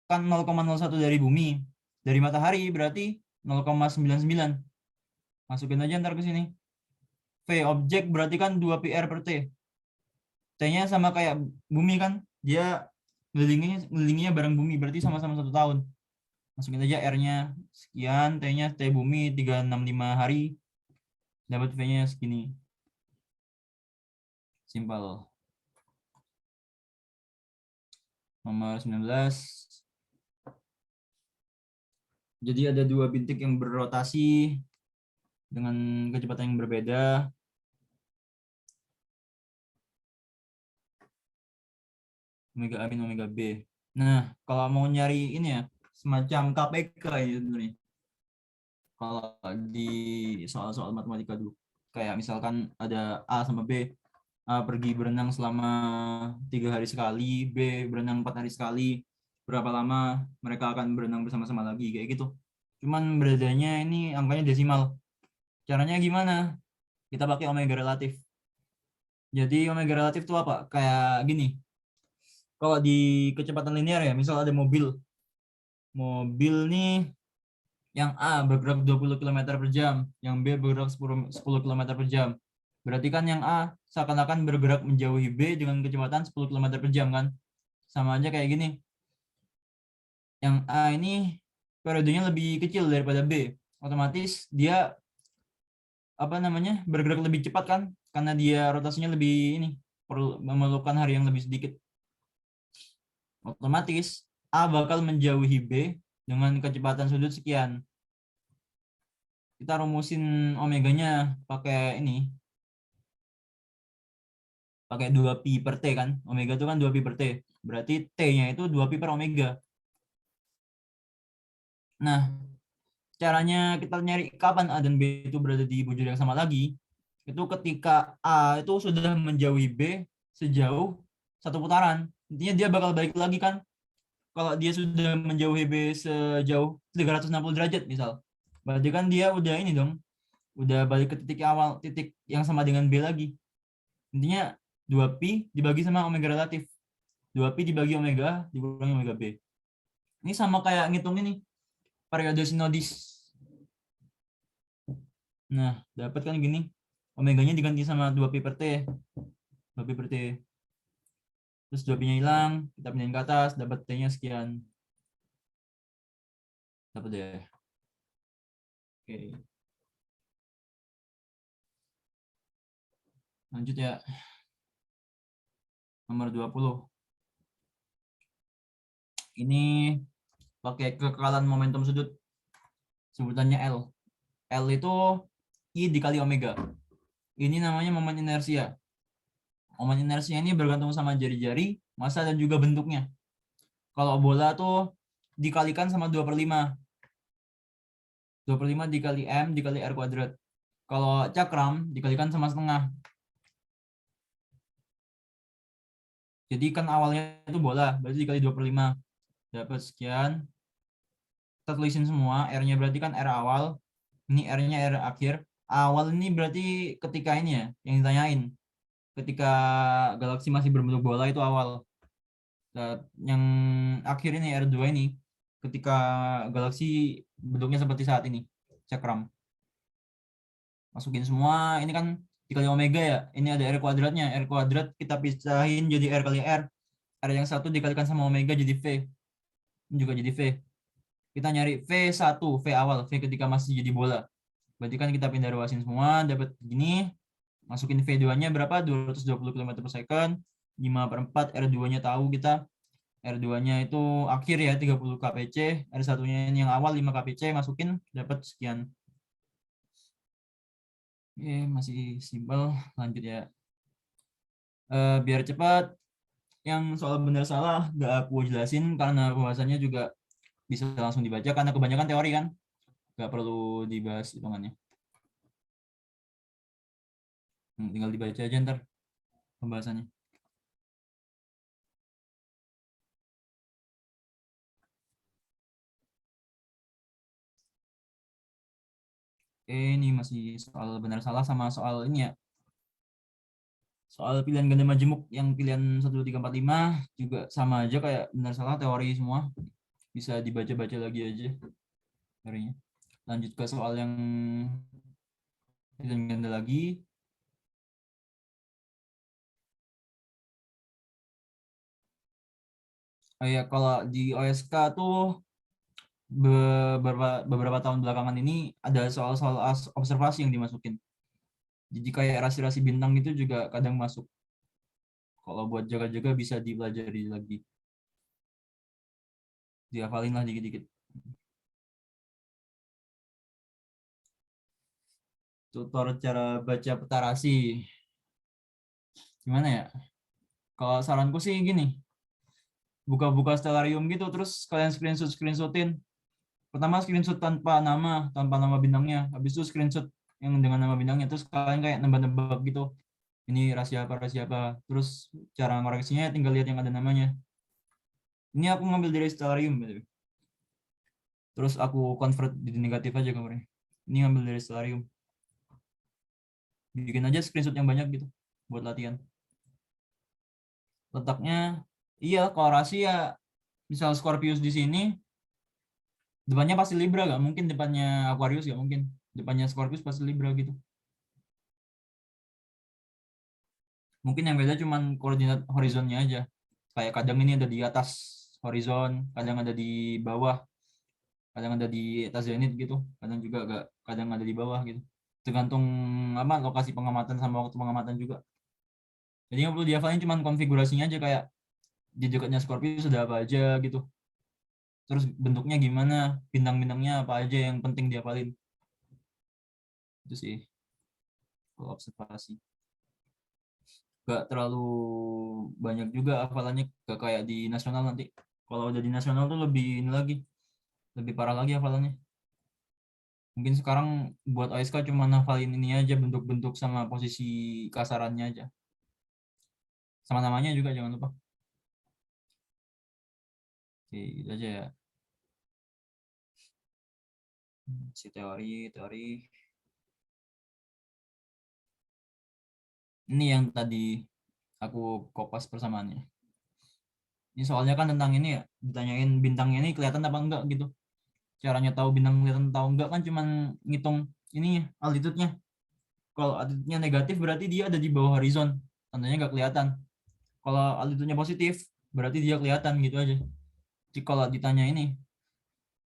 kan 0,01 dari bumi. Dari matahari berarti 0,99. Masukin aja ntar ke sini. V objek berarti kan 2 PR per T. T-nya sama kayak bumi kan. Dia ngelilinginya bareng bumi berarti sama-sama 1 tahun. Masukin aja R-nya sekian, T-nya T bumi 365 hari. Dapat V-nya segini. Simpel. Nomor 19. Jadi ada 2 bintik yang berrotasi dengan kecepatan yang berbeda. Omega A min omega B. Nah, kalau mau nyari ini ya, semacam KPK ini sebenarnya. Kalau di soal-soal matematika dulu. Kayak misalkan ada A sama B. A pergi berenang selama 3 hari sekali, B berenang 4 hari sekali. Berapa lama mereka akan berenang bersama-sama lagi, kayak gitu. Cuman bedanya ini angkanya desimal. Caranya gimana? Kita pakai omega relatif. Jadi omega relatif itu apa? Kayak gini. Kalau di kecepatan linear ya, misal ada mobil nih yang A bergerak 20 km per jam, yang B bergerak 10 km per jam. Berarti kan yang A seakan-akan bergerak menjauhi B dengan kecepatan 10 km per jam kan. Sama aja kayak gini. Yang A ini periodenya lebih kecil daripada B. Otomatis dia apa namanya? Bergerak lebih cepat kan karena dia rotasinya lebih ini perlu memerlukan hari yang lebih sedikit. Otomatis A bakal menjauhi B dengan kecepatan sudut sekian. Kita rumusin omeganya pakai ini. pakai 2pi per T kan. Omega itu kan 2pi per T. Berarti T-nya itu 2pi per omega. Nah, caranya kita nyari kapan A dan B itu berada di bujur yang sama lagi, itu ketika A itu sudah menjauhi B sejauh satu putaran. Intinya dia bakal balik lagi kan. Kalau dia sudah menjauhi B sejauh 360 derajat misal. Berarti kan dia udah ini dong, udah balik ke titik awal, titik yang sama dengan B lagi. Intinya 2pi dibagi sama omega relatif. 2pi dibagi omega dikurangi omega B. Ini sama kayak ngitung ini periode sinodis. Nah, dapat kan gini. Omeganya diganti sama 2pi per T. 2pi per T. Terus 2pi-nya hilang, kita pindahin ke atas, dapat T-nya sekian. Dapat deh. Oke. Lanjut ya. Nomor 20. Ini pakai kekekalan momentum sudut. Sebutannya L. L itu I dikali omega. Ini namanya momen inersia. Momen inersia ini bergantung sama jari-jari, massa, dan juga bentuknya. Kalau bola tuh dikalikan sama 2/5. 2/5 dikali M dikali R kuadrat. Kalau cakram dikalikan sama setengah. Jadi kan awalnya itu bola, berarti dikali 2/5. Dapat sekian. Kita tulisin semua, R-nya berarti kan R awal. Ini R-nya R akhir. Awal ini berarti ketika ini ya, yang ditanyain. Ketika galaksi masih berbentuk bola itu awal. Yang akhir ini R2 ini ketika galaksi bentuknya seperti saat ini, cakram. Masukin semua, ini kan dikali omega ya, ini ada R kuadratnya, R kuadrat kita pisahin jadi R kali R. R yang satu dikalikan sama omega jadi V, ini juga jadi V. Kita nyari V1, V awal, V ketika masih jadi bola. Berarti kan kita pindah ruasin semua, dapat gini. Masukin V2-nya berapa? 220 km per second. 5/4, R2-nya tahu kita. R2-nya itu akhir ya 30 kpc, R1-nya yang awal 5 kpc, masukin dapat sekian. Oke, masih simpel, lanjut ya. Biar cepat, yang soal benar salah nggak aku jelasin karena pembahasannya juga bisa langsung dibaca karena kebanyakan teori kan, nggak perlu dibahas hitungannya. Tinggal dibaca aja ntar pembahasannya. Ini masih soal benar salah sama soal ini ya. Soal pilihan ganda majemuk yang pilihan 1, 2, 3, 4, 5 juga sama aja kayak benar salah teori semua. Bisa dibaca-baca lagi aja teorinya. Lanjut ke soal yang pilihan ganda lagi. Kayak kalau di OSK tuh beberapa tahun belakangan ini ada soal-soal observasi yang dimasukin. Jadi kayak rasi-rasi bintang itu juga kadang masuk. Kalau buat jaga-jaga bisa dipelajari lagi. Dihafalin lah dikit-dikit. Tutor cara baca peta rasi. Gimana ya? Kalau saranku sih gini. Buka-buka stellarium gitu, terus kalian screenshotin. Pertama screenshot tanpa nama bintangnya. Habis itu screenshot yang dengan nama bintangnya. Terus kalian kayak nebak-nebak gitu. Ini rahasia apa. Terus cara ngoreksinya tinggal lihat yang ada namanya. Ini aku ngambil dari stellarium gitu. Terus aku convert jadi negatif aja kemarin. Ini ngambil dari stellarium. Bikin aja screenshot yang banyak gitu buat latihan. Letaknya iya kalau rahasia misal Scorpius di sini depannya pasti Libra, gak mungkin depannya Aquarius, gak mungkin depannya Scorpius pasti Libra gitu. Mungkin yang beda cuman koordinat horizonnya aja, kayak kadang ini ada di atas horizon, kadang ada di bawah, kadang ada di atas zenit gitu, kadang juga agak kadang ada di bawah gitu, tergantung apa lokasi pengamatan sama waktu pengamatan juga. Jadi yang perlu dihafalin cuman konfigurasinya aja, kayak di dekatnya Scorpius sudah apa aja gitu, terus bentuknya gimana, bintang-bintangnya apa aja yang penting dihafalin. Itu sih kalau observasi. Gak terlalu banyak juga hafalannya, gak kayak di nasional nanti. Kalau udah di nasional tuh lebih ini lagi, lebih parah lagi hafalannya. Mungkin sekarang buat ASK cuma hafalin ini aja, bentuk-bentuk sama posisi kasarannya aja. Sama namanya juga jangan lupa. Oke, gitu aja ya. Si teori. Ini yang tadi aku kopas persamaannya. Ini soalnya kan tentang ini ya, ditanyain bintangnya ini kelihatan apa enggak gitu. Caranya tahu bintang kelihatan tahu enggak kan cuman ngitung ini altitude-nya. Kalau altitude-nya negatif berarti dia ada di bawah horizon, tandanya nggak kelihatan. Kalau altitude-nya positif berarti dia kelihatan gitu aja. Jadi kalau ditanya ini,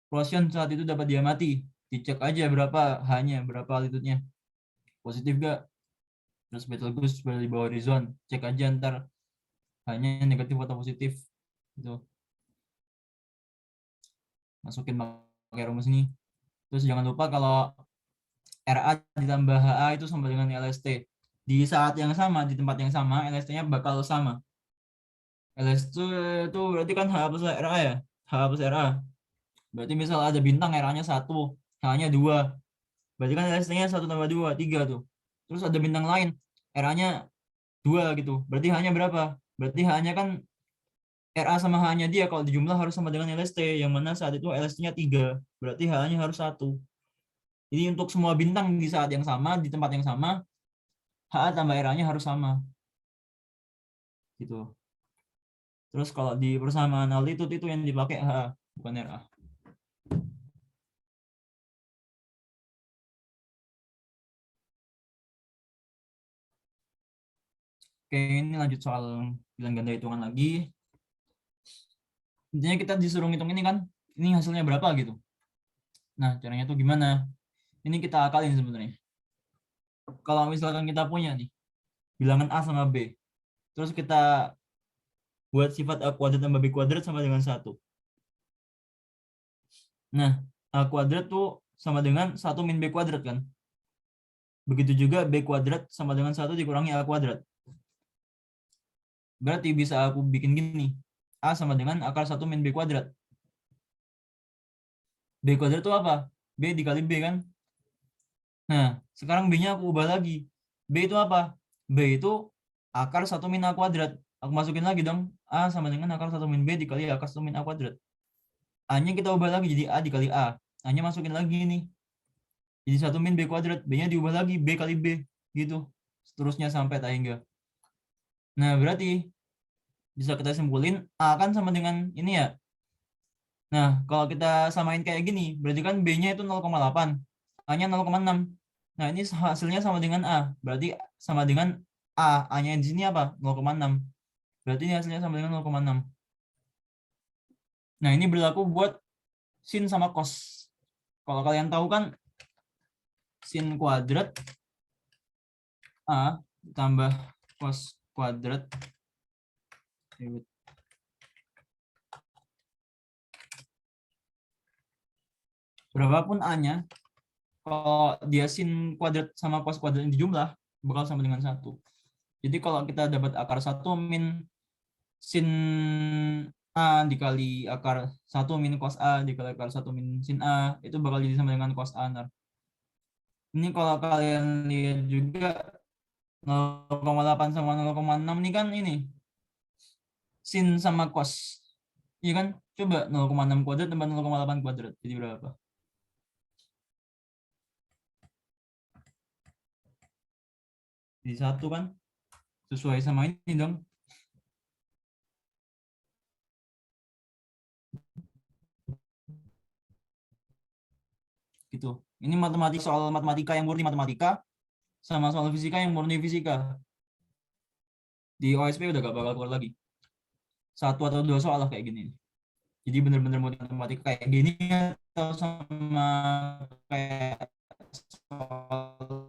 Roshan saat itu dapat diamati, dicek aja berapa hanya berapa altitude-nya. Positif gak? Terus Betelgeuse berada di bawah horizon, cek aja ntar hanya negatif atau positif gitu. Masukin pakai rumus ini. Terus jangan lupa kalau RA ditambah HA itu sama dengan LST. Di saat yang sama, di tempat yang sama, LST-nya bakal sama. LST itu berarti kan H plus RA ya? H plus RA. Berarti misal ada bintang RA-nya 1, H-nya 2. Berarti kan LST-nya 1 tambah 2, 3 tuh. Terus ada bintang lain, RA-nya 2 gitu. Berarti H-nya berapa? Berarti H-nya kan RA sama H-nya dia kalau dijumlah harus sama dengan LST. Yang mana saat itu LST-nya 3. Berarti H-nya harus 1. Jadi untuk semua bintang di saat yang sama, di tempat yang sama, HA tambah RA-nya harus sama. Gitu. Terus kalau di persamaan altitude itu yang dipakai HA, bukan RA. Oke, ini lanjut soal bilang ganda hitungan lagi. Intinya kita disuruh ngitung ini kan, ini hasilnya berapa gitu. Nah, caranya tuh gimana? Ini kita akalin sebenarnya. Kalau misalkan kita punya nih, bilangan A sama B. Terus kita buat sifat A kuadrat tambah B kuadrat sama dengan 1. Nah, A kuadrat tuh sama dengan 1 min B kuadrat kan. Begitu juga B kuadrat sama dengan 1 dikurangi A kuadrat. Berarti bisa aku bikin gini. A sama dengan akar 1 min B kuadrat. B kuadrat itu apa? B dikali B kan? Nah, sekarang B-nya aku ubah lagi. B itu apa? B itu akar 1 min A kuadrat. Aku masukin lagi dong. A sama dengan akar 1 min B dikali akar 1 min A kuadrat. A-nya kita ubah lagi jadi A dikali A. A-nya masukin lagi nih. Jadi 1 min B kuadrat. B-nya diubah lagi B kali B. Gitu. Seterusnya sampai tak hingga. Nah, berarti bisa kita simpulin A kan sama dengan ini ya. Nah, kalau kita samain kayak gini, berarti kan B-nya itu 0,8, A-nya 0,6. Nah, ini hasilnya sama dengan A. Berarti sama dengan A. A-nya di sini apa? 0,6. Berarti ini hasilnya sama dengan 0,6. Nah, ini berlaku buat sin sama cos. Kalau kalian tahu kan, sin kuadrat A tambah cos kuadrat berapapun A-nya, kalau dia sin kuadrat sama cos kuadrat yang dijumlah, bakal sama dengan 1. Jadi kalau kita dapat akar 1 min sin A dikali akar 1 min cos A dikali akar 1 min sin A, itu bakal jadi sama dengan cos A. Ntar. Ini kalau kalian lihat juga 0,8 sama 0,6 nih kan ini sin sama cos. Iya kan? Coba 0,6 kuadrat tambah 0,8 kuadrat. Jadi berapa? Jadi 1 kan? Sesuai sama ini dong. Gitu. Ini matematika, soal matematika yang murni matematika sama soal fisika yang murni fisika. Di OSP udah gak bakal keluar lagi. 1 atau 2 soal lah kayak gini. Jadi bener-bener murni matematika kayak gini atau sama kayak soal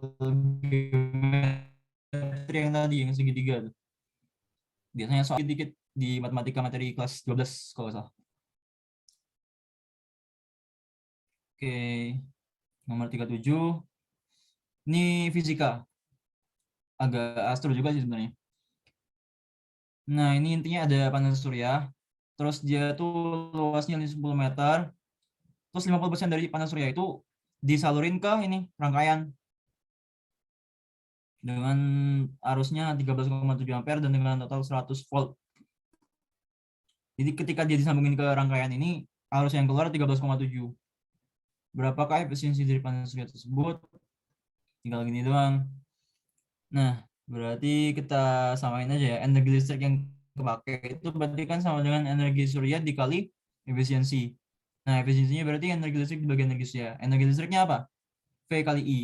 geometri yang tadi yang segitiga tuh. Biasanya soal dikit di matematika materi kelas 12 kalau salah. Oke, nomor 37. Ini fisika. Agak astro juga sih sebenarnya. Nah, ini intinya ada panel surya. Terus dia tuh luasnya 10 meter. Terus 50% dari panel surya itu disalurin ke ini rangkaian dengan arusnya 13,7 ampere dan dengan total 100 volt. Jadi ketika dia disambungin ke rangkaian ini, arus yang keluar 13,7. Berapakah efisiensi dari panel surya tersebut? Tinggal gini doang. Nah, berarti kita samain aja ya. Energi listrik yang kepakai itu berarti kan sama dengan energi surya dikali efisiensi. Nah, efisiensinya berarti energi listrik dibagi energi surya. Energi listriknya apa? V kali I.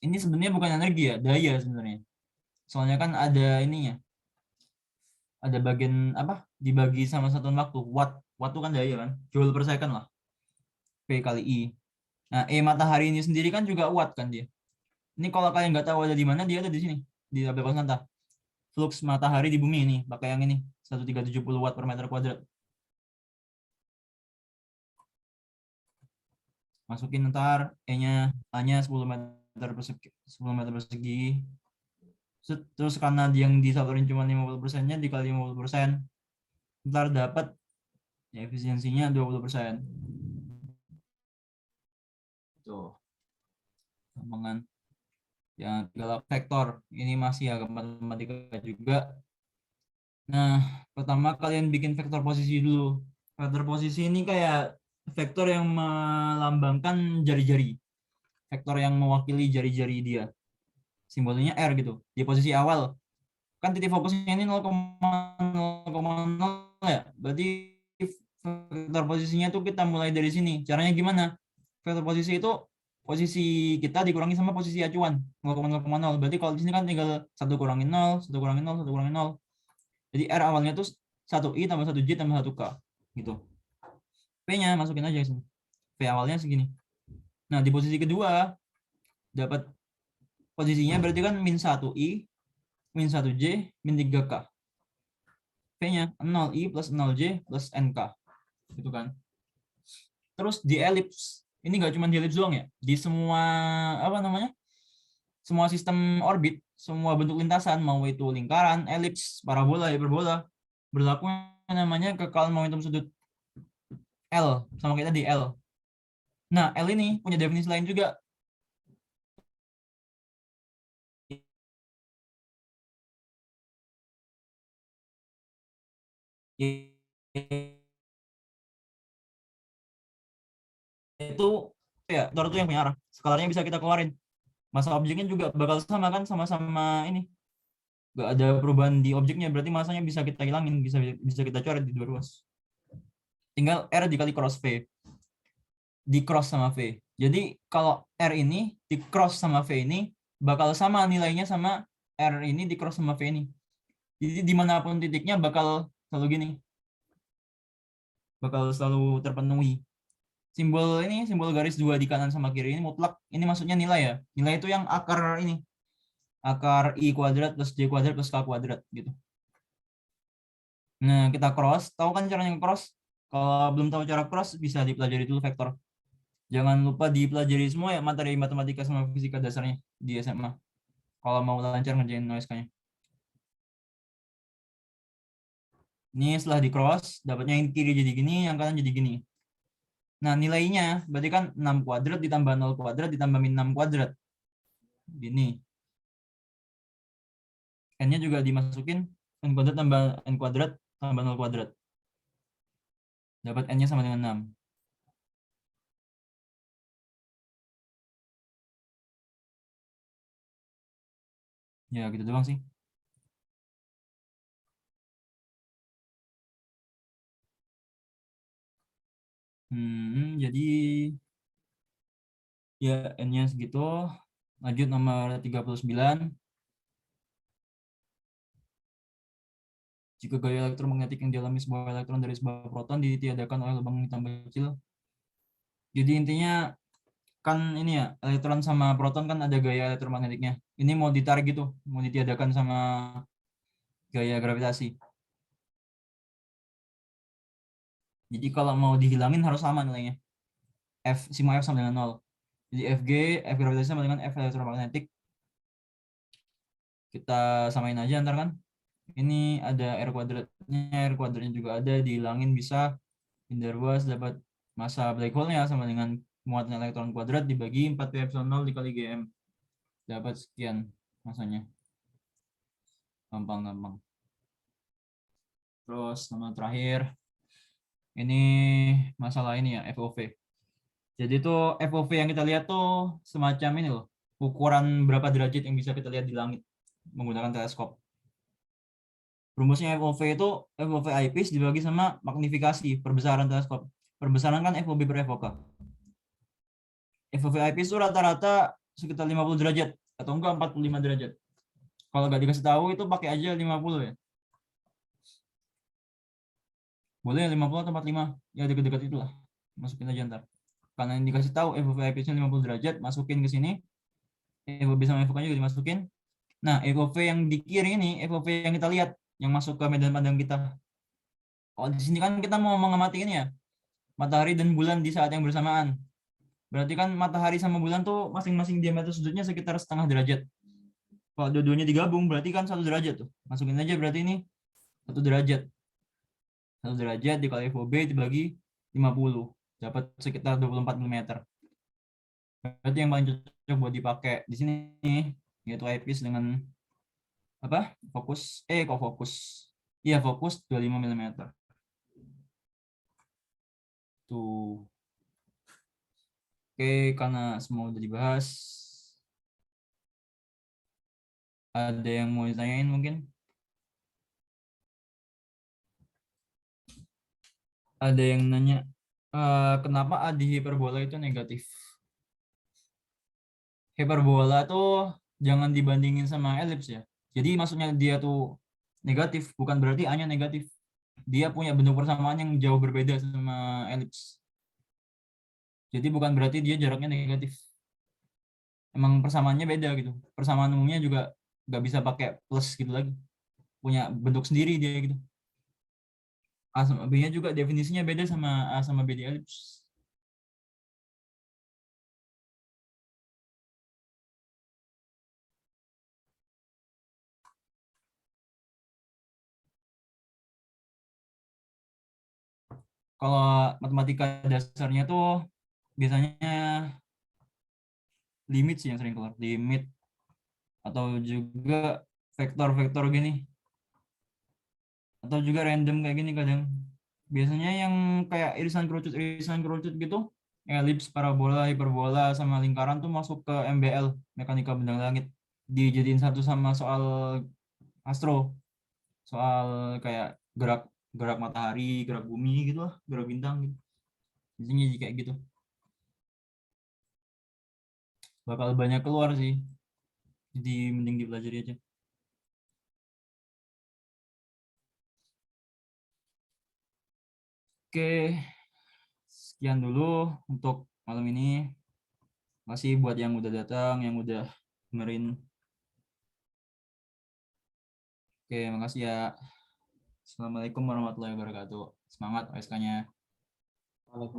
Ini sebenarnya bukan energi ya, daya sebenarnya. Soalnya kan ada ininya, ada bagian apa? Dibagi sama satuan waktu. Watt. Watt itu kan daya kan? Joule per second lah. V kali I. Nah, matahari ini sendiri kan juga watt kan dia. Ini kalau kalian nggak tahu ada di mana, dia ada di sini, di tabel konstanta. Flux matahari di bumi ini, pakai yang ini, 1370 watt per meter kuadrat. Masukin ntar E-nya, A-nya 10 meter persegi, 10 meter persegi. Terus karena yang disalurin cuma 50%-nya dikali 50%, ntar dapat ya, efisiensinya 20%. Tuh, gampangan. Yang tinggal vektor, ini masih agak matematika juga. Nah, pertama kalian bikin vektor posisi dulu. Vektor posisi ini kayak vektor yang melambangkan jari-jari. Vektor yang mewakili jari-jari dia. Simbolnya R gitu. Di posisi awal. Kan titik fokusnya ini 0,0,0 ya. Berarti vektor posisinya tuh kita mulai dari sini. Caranya gimana? Vektor posisi itu posisi kita dikurangi sama posisi acuan 0,0,0. Berarti kalau di sini kan tinggal 1 kurangi 0, 1 kurangi 0, 1 kurangi 0. Jadi R awalnya tuh 1I tambah 1J tambah 1K gitu. P-nya masukin aja sini. P awalnya segini. Nah, di posisi kedua dapat posisinya berarti kan min 1I, min 1J, min 3K. P-nya 0I plus 0J plus NK. Gitu kan. Terus di elips. Ini nggak cuma di elips doang ya. Di semua apa namanya? Semua sistem orbit, semua bentuk lintasan, mau itu lingkaran, elips, parabola, hiperbola, berlaku namanya kekalahan momentum sudut L, sama kita di L. Nah, L ini punya definisi lain juga. Itu ya, vektor itu yang punya arah. Skalarnya bisa kita keluarin. Masa objeknya juga bakal sama kan, sama-sama ini. Gak ada perubahan di objeknya, berarti masanya bisa kita hilangin, bisa kita coret di dua ruas. Tinggal R dikali cross V. Di cross sama V. Jadi kalau R ini di cross sama V ini bakal sama nilainya sama R ini di cross sama V ini. Jadi dimanapun titiknya bakal selalu gini. Bakal selalu terpenuhi. Simbol ini, simbol garis 2 di kanan sama kiri ini mutlak. Ini maksudnya nilai ya. Nilai itu yang akar ini. Akar I kuadrat plus J kuadrat plus K kuadrat gitu. Nah, kita cross. Tahu kan caranya cross? Kalau belum tahu cara cross, bisa dipelajari dulu vektor. Jangan lupa dipelajari semua ya materi matematika sama fisika dasarnya di SMA. Kalau mau lancar ngerjain OSK-nya. Ini setelah di cross, dapatnya yang kiri jadi gini, yang kanan jadi gini. Nah, nilainya berarti kan 6 kuadrat ditambah 0 kuadrat ditambah min 6 kuadrat. Gini. N-nya juga dimasukin, N kuadrat tambah N kuadrat tambah 0 kuadrat. Dapat N-nya sama dengan 6. Ya, gitu doang sih. Jadi ya N-nya segitu. Lanjut nomor 39. Jika gaya elektromagnetik yang dialami sebuah elektron dari sebuah proton ditiadakan oleh lubang hitam kecil. Jadi intinya kan ini ya, elektron sama proton kan ada gaya elektromagnetiknya. Ini mau ditarik gitu, mau ditiadakan sama gaya gravitasi. Jadi kalau mau dihilangin harus sama nilainya. F, sigma F sama dengan 0. Jadi FG, F gravitasi sama dengan F elektromagnetik. Kita samain aja ntar kan. Ini ada R kuadratnya juga ada, dihilangin bisa. In der Waals dapat massa black hole-nya sama dengan muatan elektron kuadrat dibagi 4P0 dikali Gm. Dapat sekian masanya. Gampang-gampang. Terus nama terakhir, ini masalah ini ya, FOV. Jadi tuh FOV yang kita lihat tuh semacam ini loh, ukuran berapa derajat yang bisa kita lihat di langit menggunakan teleskop. Rumusnya FOV itu FOV eyepiece dibagi sama magnifikasi, perbesaran teleskop. Perbesaran kan FOV per FOK. FOV eyepiece itu rata-rata sekitar 50 derajat atau enggak 45 derajat. Kalau nggak dikasih tahu itu pakai aja 50 ya. Boleh 50 atau 45, ya dekat-dekat itulah. Masukin aja ntar. Karena yang dikasih tahu FOV eyepiece-nya 50 derajat, masukin ke sini. FOV sama FOK juga dimasukin. Nah, FOV yang di kiri ini FOV yang kita lihat, yang masuk ke medan pandang kita. Oh, di sini kan kita mau mengamati ini ya, matahari dan bulan di saat yang bersamaan. Berarti kan matahari sama bulan tuh masing-masing diameter sudutnya sekitar setengah derajat. Kalau dua-duanya digabung berarti kan 1 derajat tuh. Masukin aja berarti ini 1 derajat. 1 derajat dikali FOB dibagi 50. Dapat sekitar 24 mm. Berarti yang paling cocok buat dipakai di sini yaitu eyepiece dengan apa? Fokus. Iya, fokus 25 mm. Tuh. Oke, karena semua udah dibahas, ada yang mau ditanyain mungkin? Ada yang nanya, kenapa A di hiperbola itu negatif? Hiperbola tuh jangan dibandingin sama elips ya. Jadi maksudnya dia tuh negatif, bukan berarti A-nya negatif. Dia punya bentuk persamaan yang jauh berbeda sama elips. Jadi bukan berarti dia jaraknya negatif. Emang persamaannya beda gitu. Persamaan umumnya juga nggak bisa pakai plus gitu lagi. Punya bentuk sendiri dia gitu. A sama B-nya juga definisinya beda sama A sama B di elips. Kalau matematika dasarnya tuh biasanya limit sih yang sering keluar. Limit atau juga vektor-vektor gini. Atau juga random kayak gini kadang. Biasanya yang kayak irisan kerucut gitu, elips, parabola, hiperbola, sama lingkaran tuh masuk ke MBL, mekanika benda langit. Dijadiin satu sama soal astro, soal kayak gerak gerak matahari, gerak bumi gitu lah, gerak bintang gitu. Biasanya jadi kayak gitu. Bakal banyak keluar sih. Jadi mending dipelajari aja. Oke, sekian dulu untuk malam ini. Masih buat yang udah datang, yang udah dengerin. Oke, makasih ya. Assalamualaikum warahmatullahi wabarakatuh. Semangat OSK-nya.